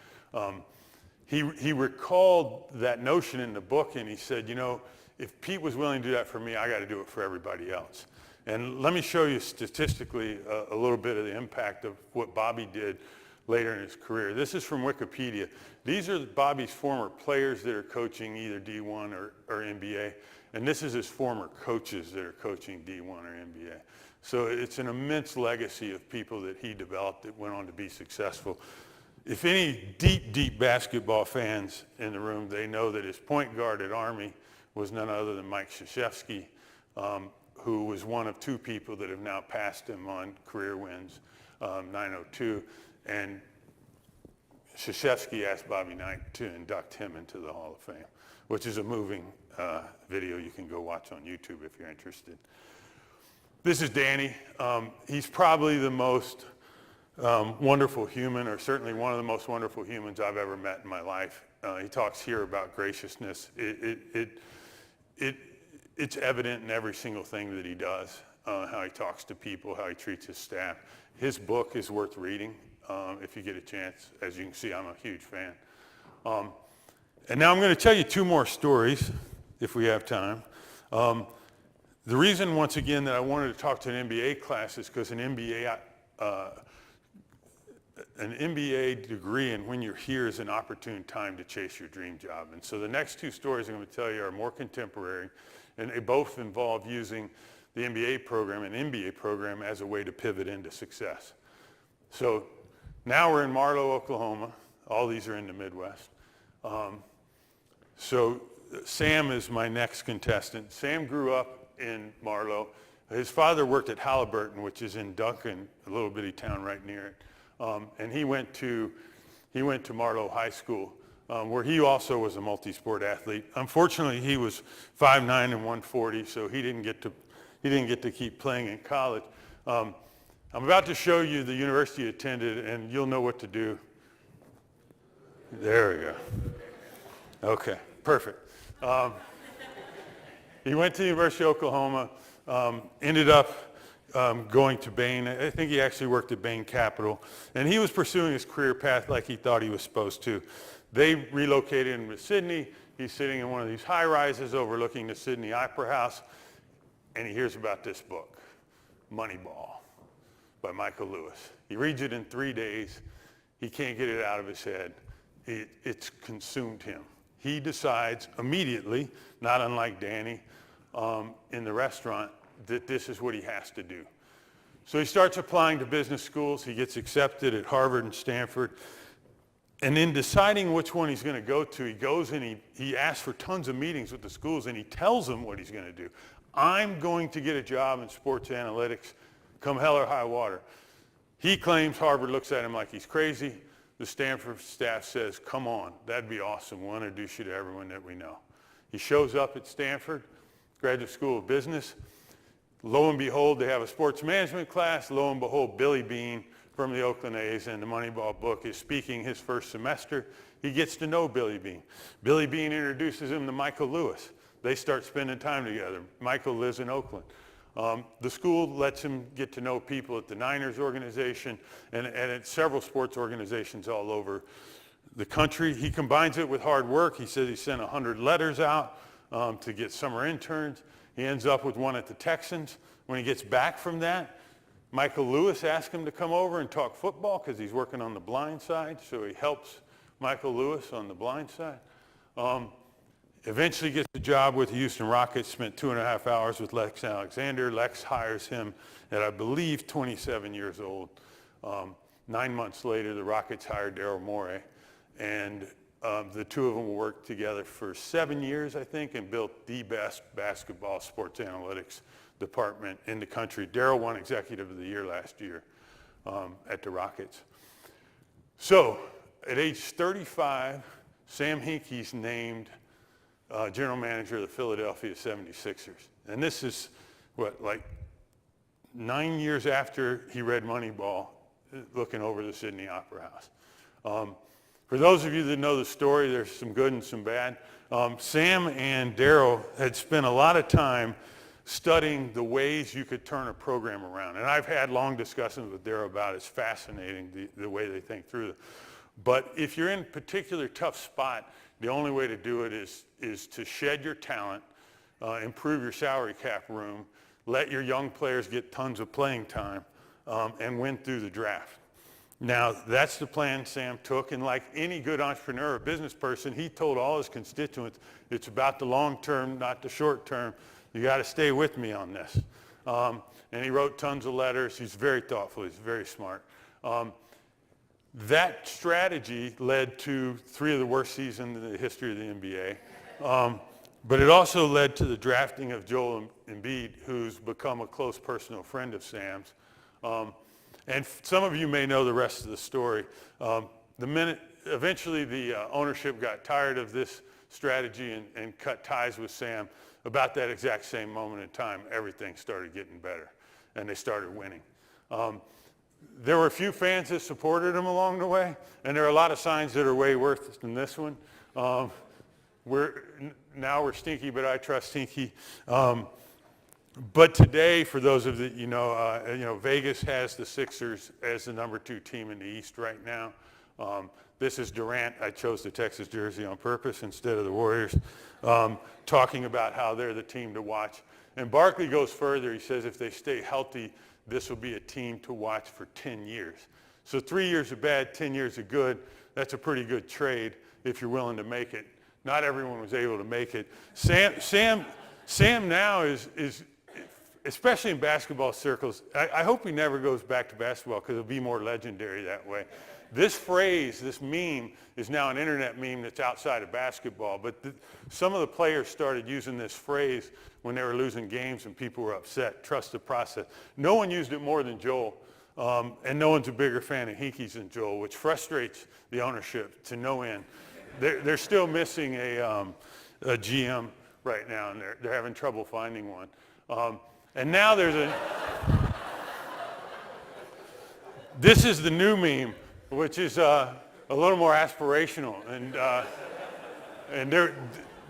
he recalled that notion in the book, and he said, you know, if Pete was willing to do that for me, I got to do it for everybody else. And let me show you statistically a little bit of the impact of what Bobby did later in his career. This is from Wikipedia. These are Bobby's former players that are coaching either D1 or NBA. And this is his former coaches that are coaching D1 or NBA. So it's an immense legacy of people that he developed that went on to be successful. If any deep basketball fans in the room, they know that his point guard at Army was none other than Mike Krzyzewski, who was one of 2 people that have now passed him on career wins, 902. And Krzyzewski asked Bobby Knight to induct him into the Hall of Fame, which is a moving video you can go watch on YouTube if you're interested. This is Danny. He's probably the most wonderful human, or certainly one of the most wonderful humans I've ever met in my life. He talks here about graciousness. It's evident in every single thing that he does, how he talks to people, how he treats his staff. His book is worth reading if you get a chance. As you can see, I'm a huge fan. And now I'm going to tell you 2 more stories, if we have time. The reason, once again, that I wanted to talk to an MBA class is because an MBA degree, and when you're here, is an opportune time to chase your dream job. And so the next 2 stories I'm going to tell you are more contemporary, and they both involve using the MBA program and MBA program as a way to pivot into success. So now we're in Marlow, Oklahoma. All these are in the Midwest. So Sam is my next contestant. Sam grew up in Marlow. His father worked at Halliburton, which is in Duncan, a little bitty town right near it. And he went to Marlow High School, where he also was a multi-sport athlete. Unfortunately, he was 5'9" and 140, so he didn't get to keep playing in college. I'm about to show you the university he attended, and you'll know what to do. There we go. Okay, perfect. He went to the University of Oklahoma, ended up going to Bain. I think he actually worked at Bain Capital, and he was pursuing his career path like he thought he was supposed to. They relocated him to Sydney. He's sitting in one of these high rises overlooking the Sydney Opera House, and he hears about this book, Moneyball, by Michael Lewis. He reads it in 3 days. He can't get it out of his head. It's consumed him. He decides immediately, not unlike Danny in the restaurant, that this is what he has to do. So he starts applying to business schools. He gets accepted at Harvard and Stanford. And in deciding which one he's going to go to, he goes and he asks for tons of meetings with the schools, and he tells them what he's going to do. I'm going to get a job in sports analytics, come hell or high water. He claims Harvard looks at him like he's crazy. The Stanford staff says, come on, that'd be awesome. We'll introduce you to everyone that we know. He shows up at Stanford, Graduate School of Business. Lo and behold, they have a sports management class. Lo and behold, Billy Beane from the Oakland A's and the Moneyball book is speaking his first semester. He gets to know Billy Beane. Billy Beane introduces him to Michael Lewis. They start spending time together. Michael lives in Oakland. The school lets him get to know people at the Niners organization and at several sports organizations all over the country. He combines it with hard work. He says he sent 100 letters out to get summer interns. He ends up with one at the Texans. When he gets back from that, Michael Lewis asked him to come over and talk football because he's working on the blind side, so he helps Michael Lewis on the blind side. Eventually gets a job with the Houston Rockets, spent 2.5 hours with Lex Alexander. Lex hires him at, I believe, 27 years old. 9 months later, the Rockets hired Daryl Morey, and the two of them worked together for 7 years, I think, and built the best basketball sports analytics department in the country. Daryl won Executive of the Year last year at the Rockets. So at age 35, Sam Hinkie's named general manager of the Philadelphia 76ers. And this is, like 9 years after he read Moneyball, looking over the Sydney Opera House. For those of you that know the story, there's some good and some bad. Sam and Daryl had spent a lot of time studying the ways you could turn a program around. And I've had long discussions with Daryl about it. It's fascinating the way they think through it. But if you're in a particular tough spot, the only way to do it is to shed your talent, improve your salary cap room, let your young players get tons of playing time, and win through the draft. Now, that's the plan Sam took, and like any good entrepreneur or business person, he told all his constituents, it's about the long term, not the short term. You got to stay with me on this. And he wrote tons of letters. He's very thoughtful. He's very smart. That strategy led to 3 of the worst seasons in the history of the NBA. But it also led to the drafting of Joel Embiid, who's become a close personal friend of Sam's. And some of you may know the rest of the story. Eventually the ownership got tired of this strategy and cut ties with Sam. About that exact same moment in time, everything started getting better, and they started winning. There were a few fans that supported him along the way, and there are a lot of signs that are way worse than this one. We're stinky, but I trust Hinkie. But today, for those of you know, Vegas has the Sixers as the number 2 team in the East right now. This is Durant. I chose the Texas jersey on purpose instead of the Warriors, talking about how they're the team to watch. And Barkley goes further. He says if they stay healthy, this will be a team to watch for 10 years. So 3 years of bad, 10 years of good. That's a pretty good trade if you're willing to make it. Not everyone was able to make it. Sam now is especially in basketball circles, I hope he never goes back to basketball because it'll be more legendary that way. This phrase, this meme, is now an internet meme that's outside of basketball. But some of the players started using this phrase when they were losing games and people were upset. Trust the process. No one used it more than Joel. And no one's a bigger fan of Hinkie's than Joel, which frustrates the ownership to no end. They're still missing a GM right now, and they're having trouble finding one. And now there's this is the new meme, which is a little more aspirational. And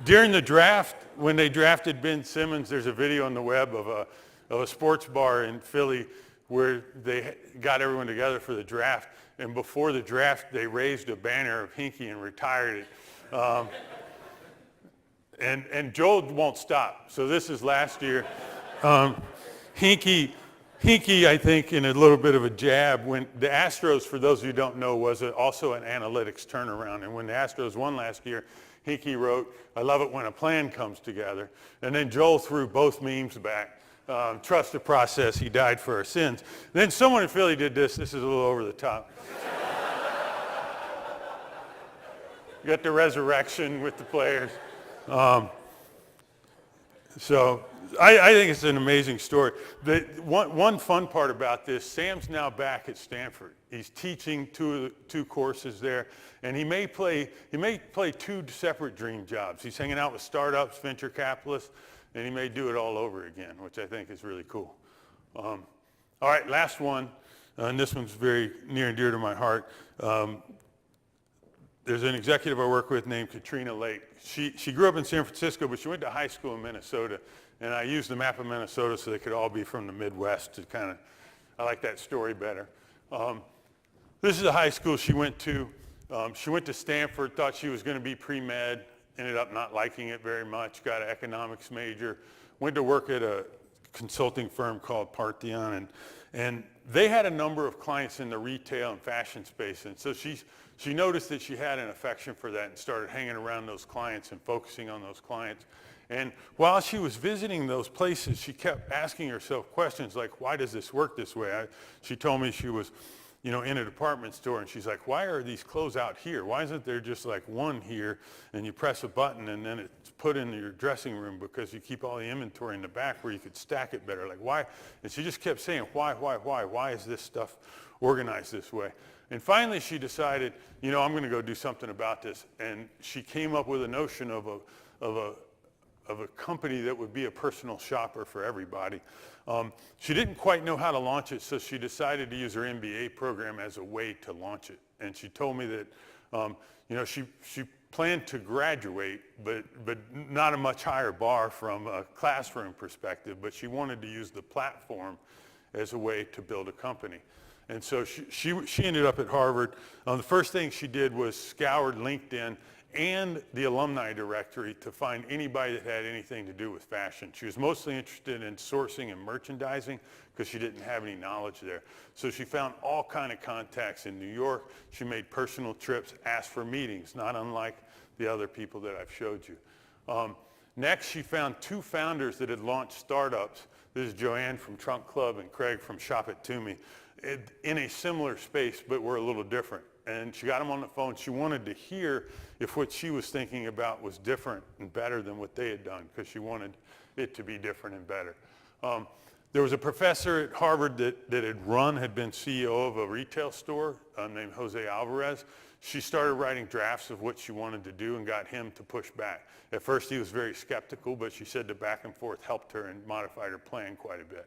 during the draft, when they drafted Ben Simmons, there's a video on the web of a sports bar in Philly where they got everyone together for the draft. And before the draft, they raised a banner of Hinkie and retired it. And Joel won't stop. So this is last year. Hinkie, I think, in a little bit of a jab, when the Astros, for those of you who don't know, was also an analytics turnaround. And when the Astros won last year, Hinkie wrote, "I love it when a plan comes together." And then Joel threw both memes back. Trust the process, he died for our sins. Then someone in Philly did this. This is a little over the top. You got the resurrection with the players. So I think it's an amazing story. One fun part about this, Sam's now back at Stanford. He's teaching two courses there, and he may play 2 separate dream jobs. He's hanging out with startups, venture capitalists, and he may do it all over again, which I think is really cool. All right, last one, and this one's very near and dear to my heart. There's an executive I work with named Katrina Lake. She grew up in San Francisco, but she went to high school in Minnesota. And I used the map of Minnesota so they could all be from the Midwest to kind of, I like that story better. This is a high school she went to. She went to Stanford, thought she was going to be pre-med, ended up not liking it very much, got an economics major, went to work at a consulting firm called Parthenon, And they had a number of clients in the retail and fashion space. And so she noticed that she had an affection for that and started hanging around those clients and focusing on those clients. And while she was visiting those places, she kept asking herself questions like, why does this work this way? She told me she was, in a department store, and she's like, why are these clothes out here? Why isn't there just like one here and you press a button and then it's put in your dressing room because you keep all the inventory in the back where you could stack it better? Like, why? And she just kept saying, why? Why is this stuff organized this way? And finally she decided, I'm going to go do something about this. And she came up with a notion of a company that would be a personal shopper for everybody. She didn't quite know how to launch it, so she decided to use her MBA program as a way to launch it. And she told me that, she planned to graduate, but not a much higher bar from a classroom perspective, but she wanted to use the platform as a way to build a company. And so she ended up at Harvard. The first thing she did was scoured LinkedIn and the alumni directory to find anybody that had anything to do with fashion. She was mostly interested in sourcing and merchandising because she didn't have any knowledge there. So she found all kind of contacts in New York. She made personal trips, asked for meetings, not unlike the other people that I've showed you. Next, she found two founders that had launched startups. This is Joanne from Trunk Club and Craig from Shop It To Me, in a similar space, but we're a little different. And she got them on the phone. She wanted to hear if what she was thinking about was different and better than what they had done, because she wanted it to be different and better. There was a professor at Harvard that had been CEO of a retail store named Jose Alvarez. She started writing drafts of what she wanted to do and got him to push back. At first he was very skeptical, but she said the back and forth helped her and modified her plan quite a bit.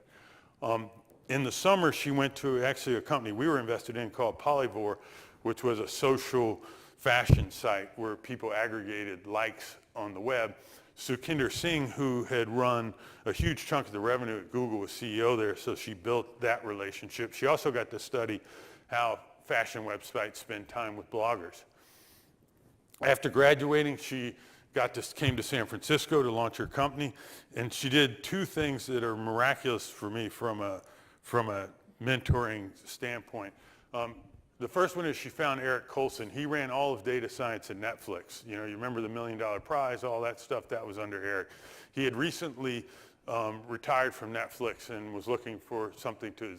In the summer, she went to actually a company we were invested in called Polyvore, which was a social fashion site where people aggregated likes on the web. Sukhinder Singh, who had run a huge chunk of the revenue at Google, was CEO there, so she built that relationship. She also got to study how fashion websites spend time with bloggers. After graduating, she came to San Francisco to launch her company, and she did two things that are miraculous for me from a mentoring standpoint. The first one is she found Eric Colson. He ran all of data science at Netflix. You remember the $1 Million Prize, all that stuff, that was under Eric. He had recently retired from Netflix and was looking for something to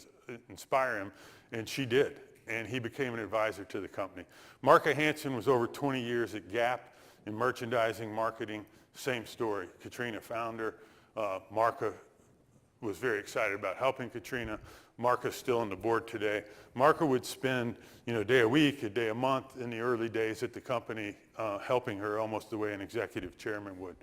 inspire him, and she did. And he became an advisor to the company. Marka Hansen was over 20 years at Gap in merchandising, marketing, same story. Katrina founder. Marka was very excited about helping Katrina. Marka's still on the board today. Marka would spend, a day a week, a day a month in the early days at the company, helping her almost the way an executive chairman would.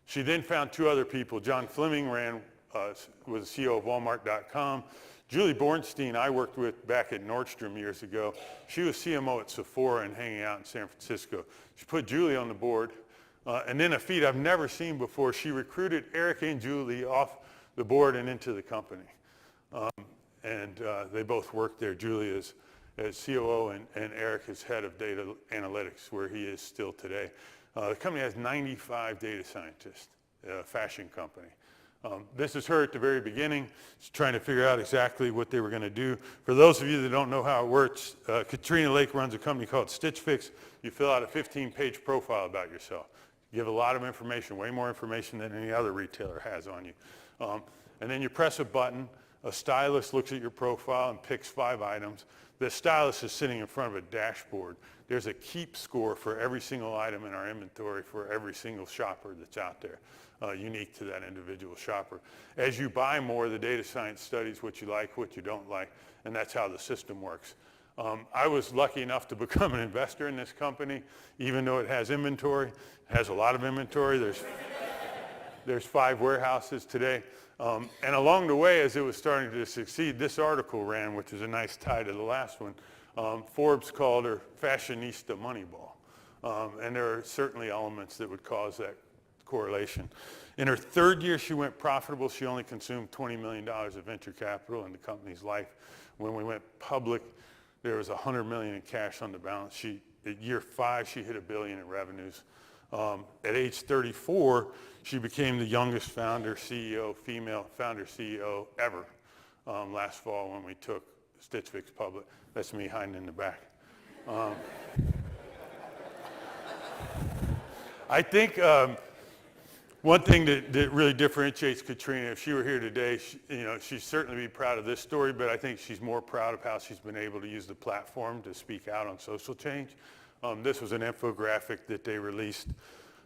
She then found two other people. John Fleming was CEO of Walmart.com. Julie Bornstein, I worked with back at Nordstrom years ago. She was CMO at Sephora and hanging out in San Francisco. She put Julie on the board. And then a feat I've never seen before, she recruited Eric and Julie off the board and into the company. They both worked there. Julie is as COO and Eric is head of data analytics, where he is still today. The company has 95 data scientists, a fashion company. This is her at the very beginning. She's trying to figure out exactly what they were going to do. For those of you that don't know how it works, Katrina Lake runs a company called Stitch Fix. You fill out a 15-page profile about yourself. You give a lot of information, way more information than any other retailer has on you. And then you press a button. A stylist looks at your profile and picks 5 items. The stylist is sitting in front of a dashboard. There's a keep score for every single item in our inventory for every single shopper that's out there, unique to that individual shopper. As you buy more, the data science studies what you like, what you don't like, and that's how the system works. I was lucky enough to become an investor in this company, even though it has inventory. It has a lot of inventory. There's 5 warehouses today. And along the way, as it was starting to succeed, this article ran, which is a nice tie to the last one. Forbes called her fashionista Moneyball. And there are certainly elements that would cause that correlation. In her 3rd year, she went profitable. She only consumed $20 million of venture capital in the company's life. When we went public, there was $100 million in cash on the balance sheet. At year 5, she hit $1 billion in revenues. At age 34, she became the youngest female founder CEO ever. last fall when we took Stitch Fix public. That's me hiding in the back. I think one thing that really differentiates Katrina, if she were here today, she'd certainly be proud of this story, but I think she's more proud of how she's been able to use the platform to speak out on social change. This was an infographic that they released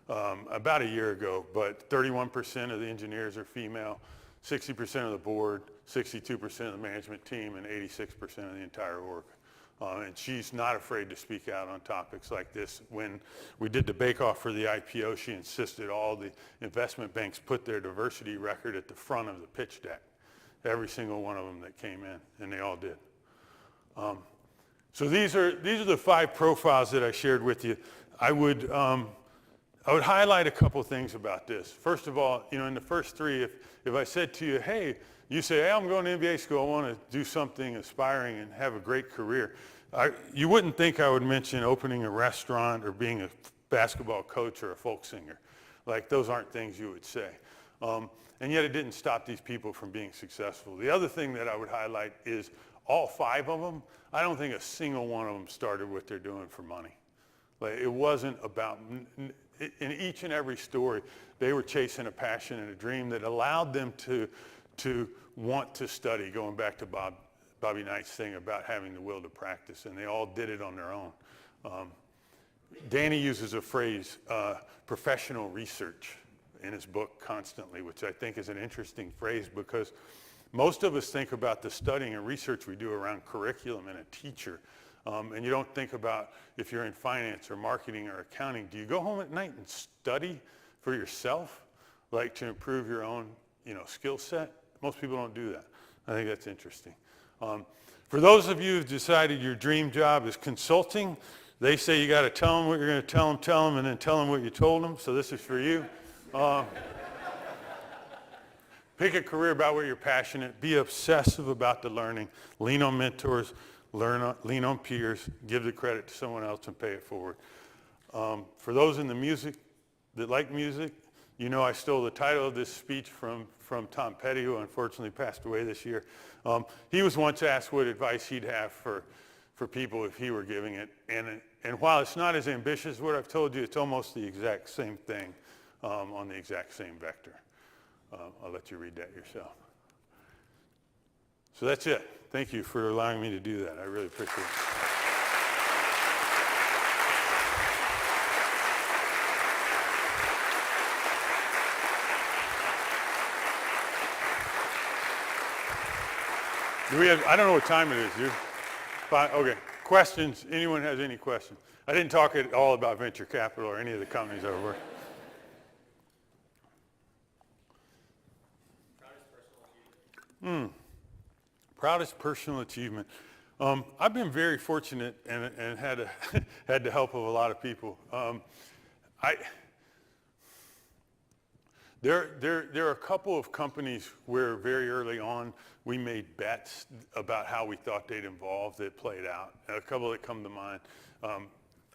about a year ago, but 31% of the engineers are female, 60% of the board, 62% of the management team, and 86% of the entire org. And she's not afraid to speak out on topics like this. When we did the bake-off for the IPO, she insisted all the investment banks put their diversity record at the front of the pitch deck. Every single one of them that came in, and they all did. So these are the 5 profiles that I shared with you. I would highlight a couple things about this. First of all, in the first 3, if I said to you, hey, you say, hey, I'm going to MBA school, I want to do something aspiring and have a great career. You wouldn't think I would mention opening a restaurant or being a basketball coach or a folk singer. Like, those aren't things you would say. And yet it didn't stop these people from being successful. The other thing that I would highlight is all 5 of them, I don't think a single one of them started what they're doing for money. Like, it wasn't about, in each and every story, they were chasing a passion and a dream that allowed them to want to study, going back to Bobby Knight's thing about having the will to practice, and they all did it on their own. Danny uses a phrase, professional research, in his book constantly, which I think is an interesting phrase because most of us think about the studying and research we do around curriculum and a teacher, and you don't think about if you're in finance or marketing or accounting, do you go home at night and study for yourself, like to improve your own skill set? Most people don't do that. I think that's interesting. For those of you who've decided your dream job is consulting, they say you got to tell them what you're going to tell them, and then tell them what you told them. So this is for you. Pick a career about where you're passionate. Be obsessive about the learning. Lean on mentors. Lean on peers. Give the credit to someone else and pay it forward. For those in the music that like music, I stole the title of this speech from Tom Petty, who unfortunately passed away this year. He was once asked what advice he'd have for people if he were giving it. And while it's not as ambitious as what I've told you, it's almost the exact same thing on the exact same vector. I'll let you read that yourself. So that's it. Thank you for allowing me to do that. I really appreciate it. I don't know what time it is, dude. Okay, questions? Anyone has any questions? I didn't talk at all about venture capital or any of the companies I work. Proudest personal achievement. I've been very fortunate and had the help of a lot of people. There are a couple of companies where very early on we made bets about how we thought they'd evolve that played out. A couple that come to mind.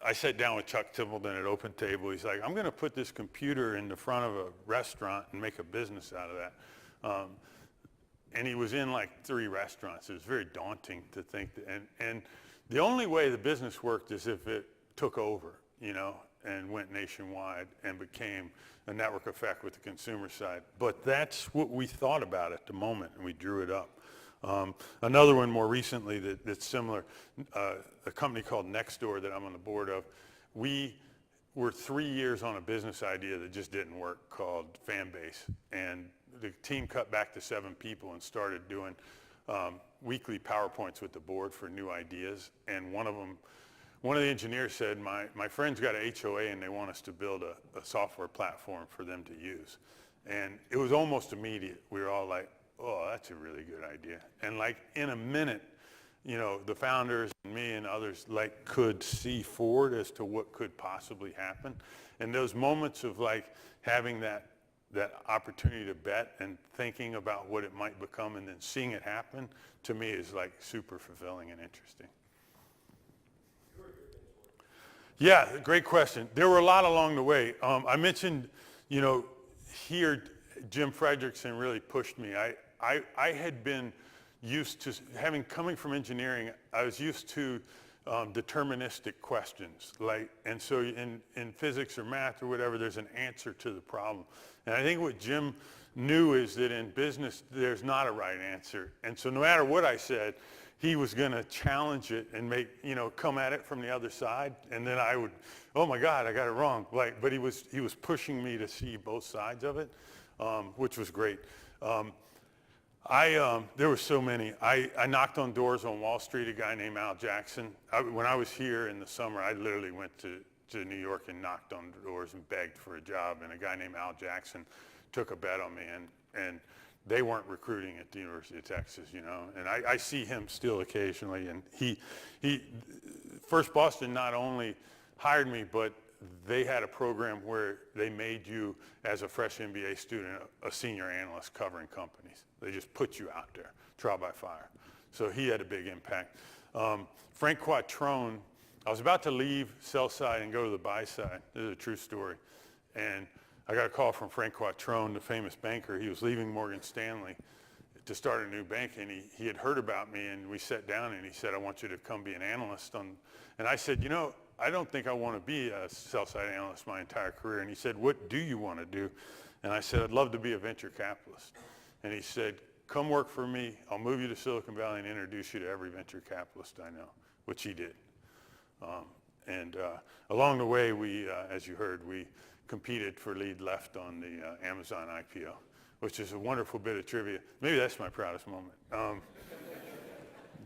I sat down with Chuck Templeton at Open Table. He's like, I'm going to put this computer in the front of a restaurant and make a business out of that. And he was in like 3 restaurants. It was very daunting to think that, and the only way the business worked is if it took over, and went nationwide and became a network effect with the consumer side. But that's what we thought about at the moment, and we drew it up. Another one more recently that's similar, a company called Nextdoor that I'm on the board of. We were 3 years on a business idea that just didn't work called Fanbase, and the team cut back to 7 people and started doing weekly PowerPoints with the board for new ideas. And one of the engineers said, my friend's got an HOA and they want us to build a software platform for them to use. And it was almost immediate. We were all like, oh, that's a really good idea. And like in a minute, the founders and me and others could see forward as to what could possibly happen. And those moments of having that opportunity to bet and thinking about what it might become and then seeing it happen, to me is super fulfilling and interesting. Yeah, great question. There were a lot along the way. I mentioned, here, Jim Frederickson really pushed me. I had been coming from engineering, I was used to deterministic questions, and so in physics or math or whatever, there's an answer to the problem. And I think what Jim knew is that in business, there's not a right answer. And so no matter what I said, he was going to challenge it and come at it from the other side. And then I would, oh my God, I got it wrong. But he was pushing me to see both sides of it, which was great. There were so many. I knocked on doors on Wall Street, a guy named Al Jackson. When I was here in the summer, I literally went to New York and knocked on doors and begged for a job. And a guy named Al Jackson took a bet on me, and they weren't recruiting at the University of Texas, And I see him still occasionally. And First Boston not only hired me, but they had a program where they made you, as a fresh MBA student, a senior analyst covering companies. They just put you out there, trial by fire. So he had a big impact. Frank Quattrone, I was about to leave sell side and go to the buy side. This is a true story. And I got a call from Frank Quattrone, the famous banker. He was leaving Morgan Stanley to start a new bank, and he had heard about me, and we sat down, and he said, I want you to come be an analyst. And I said, I don't think I want to be a sell-side analyst my entire career. And he said, what do you want to do? And I said, I'd love to be a venture capitalist. And he said, come work for me. I'll move you to Silicon Valley and introduce you to every venture capitalist I know, which he did. Along the way, we, as you heard, we competed for lead left on the Amazon IPO, which is a wonderful bit of trivia. Maybe that's my proudest moment.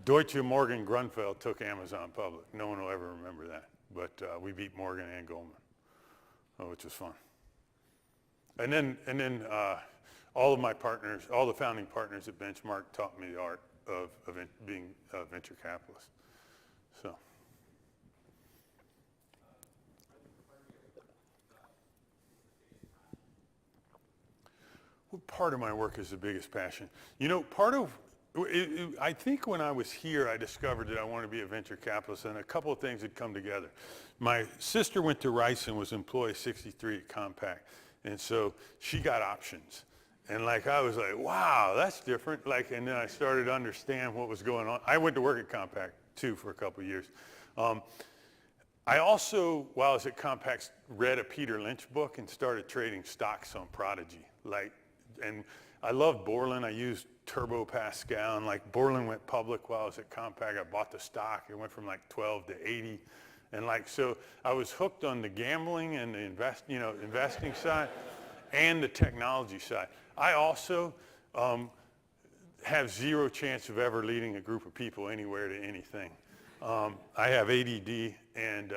Deutsche Morgan Grunfeld took Amazon public. No one will ever remember that, but we beat Morgan and Goldman, which was fun. And then all of my partners, all the founding partners at Benchmark taught me the art of being a venture capitalist. So. Part of my work is the biggest passion. I think when I was here, I discovered that I wanted to be a venture capitalist, and a couple of things had come together. My sister went to Rice and was employee 63 at Compaq, and so she got options. And I was like, wow, that's different. And then I started to understand what was going on. I went to work at Compaq too for a couple of years. I also, while I was at Compaq, read a Peter Lynch book and started trading stocks on Prodigy. And I love Borland. I used Turbo Pascal, and Borland went public while I was at Compaq. I bought the stock. It went from 12 to 80. And so I was hooked on the gambling and the investing side and the technology side. I also have zero chance of ever leading a group of people anywhere to anything. I have ADD, and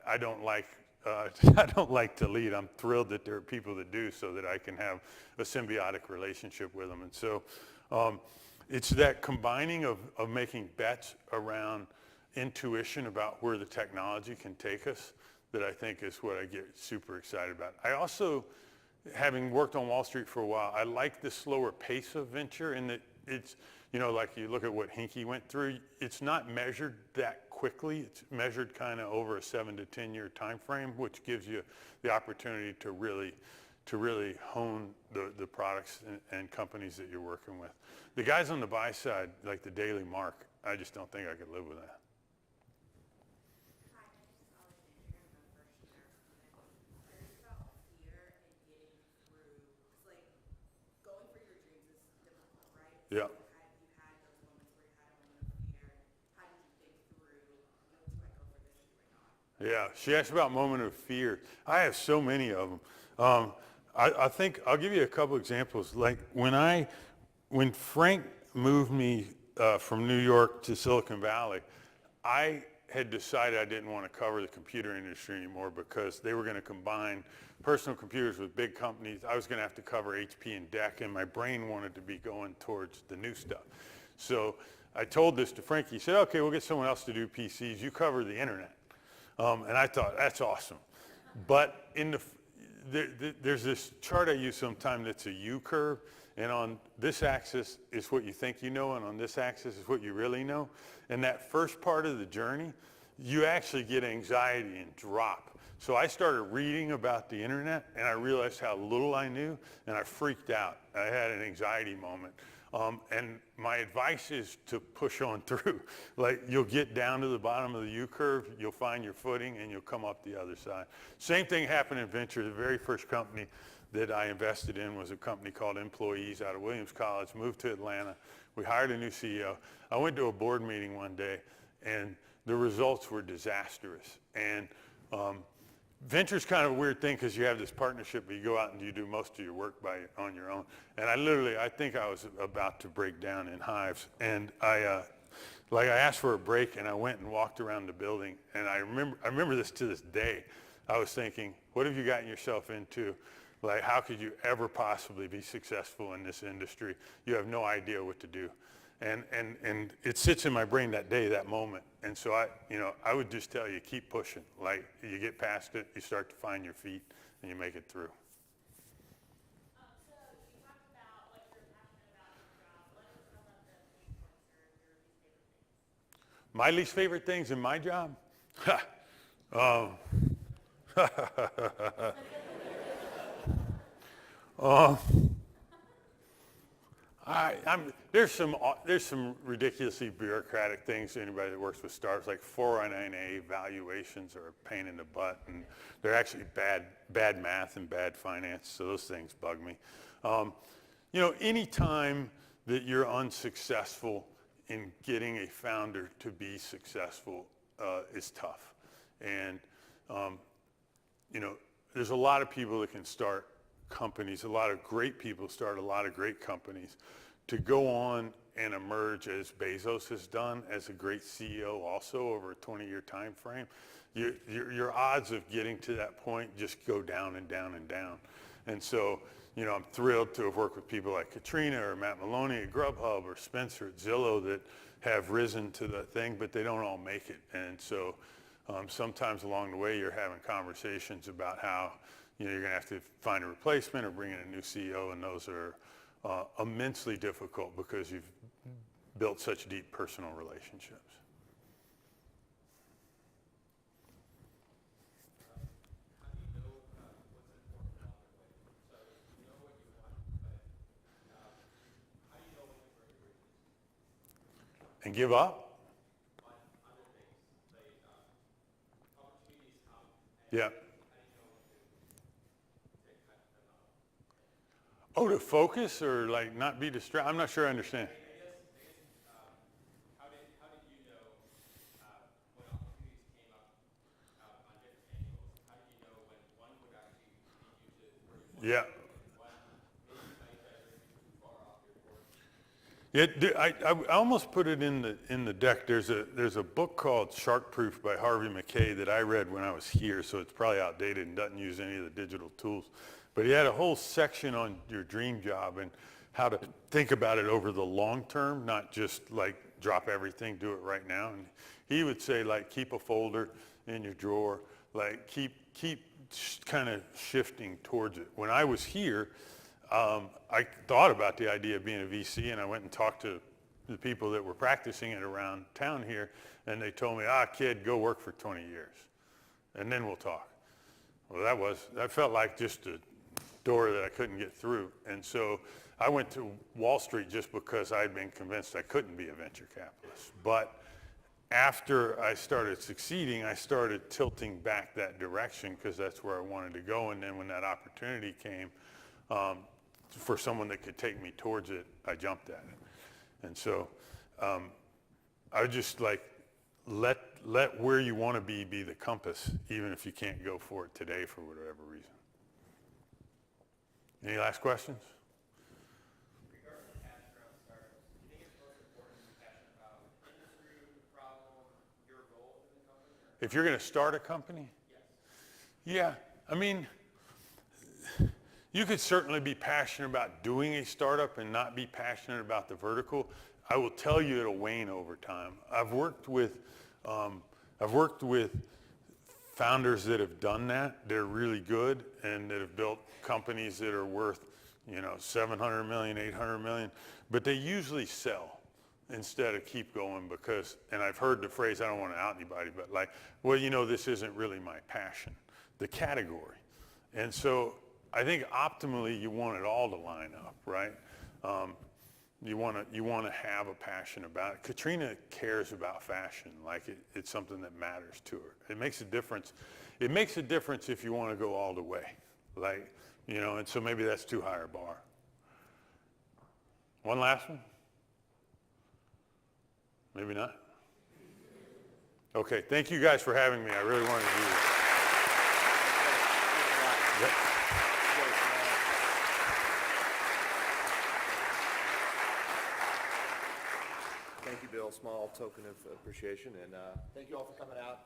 I don't like I don't like to lead. I'm thrilled that there are people that do, so that I can have a symbiotic relationship with them. And so it's that combining of making bets around intuition about where the technology can take us that I think is what I get super excited about. I also, having worked on Wall Street for a while, I like the slower pace of venture in that it's, you look at what Hinkie went through, it's not measured that quickly. It's measured kind of over a 7 to 10 year time frame, which gives you the opportunity to really hone the products and companies that you're working with. The guys on the buy side, like the Daily Mark, I just don't think I could live with that. Yeah. Yeah, she asked about moment of fear. I have so many of them. I think I'll give you a couple examples. When Frank moved me from New York to Silicon Valley, I had decided I didn't want to cover the computer industry anymore because they were going to combine personal computers with big companies. I was going to have to cover HP and DEC, and my brain wanted to be going towards the new stuff. So I told this to Frank. He said, okay, we'll get someone else to do PCs. You cover the internet. And I thought, that's awesome. But there's this chart I use sometimes that's a U-curve, and on this axis is what you think you know, and on this axis is what you really know. And that first part of the journey, you actually get anxiety and drop. So I started reading about the internet, and I realized how little I knew, and I freaked out. I had an anxiety moment. And my advice is to push on through. Like, you'll get down to the bottom of the U-curve, you'll find your footing, and you'll come up the other side. Same thing happened in venture. The very first company that I invested in was a company called Employees out of Williams College, moved to Atlanta. We hired a new CEO. I went to a board meeting one day, and the results were disastrous. And venture's kind of a weird thing because you have this partnership, but you go out and you do most of your work on your own. And I think I was about to break down in hives. And I asked for a break, and I went and walked around the building. And I remember this to this day. I was thinking, what have you gotten yourself into? Like, how could you ever possibly be successful in this industry? You have no idea what to do. And it sits in my brain that day, that moment. And so I would just tell you, keep pushing. Like, you get past it, you start to find your feet, and you make it through. So you talked about what you're passionate about in your job. What are some of the pain points or your least favorite things? My least favorite things in my job? There's some ridiculously bureaucratic things to anybody that works with startups, like 409A valuations are a pain in the butt, and they're actually bad math and bad finance, so those things bug me. Any time that you're unsuccessful in getting a founder to be successful is tough. And, there's a lot of people that can start companies, a lot of great people start a lot of great companies. To go on and emerge as Bezos has done as a great CEO also over a 20-year time frame, your odds of getting to that point just go down and down and down. And so, I'm thrilled to have worked with people like Katrina or Matt Maloney at Grubhub or Spencer at Zillow that have risen to the thing, but they don't all make it. And so sometimes along the way you're having conversations about how you're going to have to find a replacement or bring in a new CEO, and those are immensely difficult because you've built such deep personal relationships. How do you know what's important along the way? So you know what you want, but how do you know when to break bridges? And give up? On other things, like opportunities come, and Yeah. how do you know when to cut them off? Oh, to focus or like not be distracted? I'm not sure I understand. I guess how did you know when opportunities came up on different angles? How did you know when one would actually lead you to where you want Yeah. to go, and one maybe might divert you too far off your course? I almost put it in the deck. There's a book called Shark Proof by Harvey McKay that I read when I was here, so it's probably outdated and doesn't use any of the digital tools. But he had a whole section on your dream job and how to think about it over the long term, not just like drop everything, do it right now. And he would say, like, keep a folder in your drawer, like keep kind of shifting towards it. When I was here, I thought about the idea of being a VC, and I went and talked to the people that were practicing it around town here, and they told me, kid, go work for 20 years, and then we'll talk. Well, that felt like just a door that I couldn't get through. And so I went to Wall Street just because I'd been convinced I couldn't be a venture capitalist. But after I started succeeding, I started tilting back that direction because that's where I wanted to go. And then when that opportunity came for someone that could take me towards it, I jumped at it. And so I would just like, let where you want to be the compass, even if you can't go for it today for whatever reason. Any last questions? Regarding passion around startups, do you think it's most important to be passionate about the industry, the problem, your role in the company? Or? If you're going to start a company? Yes. Yeah, I mean, you could certainly be passionate about doing a startup and not be passionate about the vertical. I will tell you it'll wane over time. I've worked with founders that have done that. They're really good and that have built companies that are worth, 700 million, 800 million, but they usually sell instead of keep going because, and I've heard the phrase, I don't want to out anybody, but like, this isn't really my passion, the category. And so I think optimally you want it all to line up, right? You want to have a passion about it. Katrina cares about fashion, like it's something that matters to her. It makes a difference. It makes a difference if you want to go all the way, like, you know, and so maybe that's too high a bar. One last one? Maybe not? Okay, thank you guys for having me. I really wanted to do this. Yep. Thank you, Bill. Small token of appreciation, and thank you all for coming out.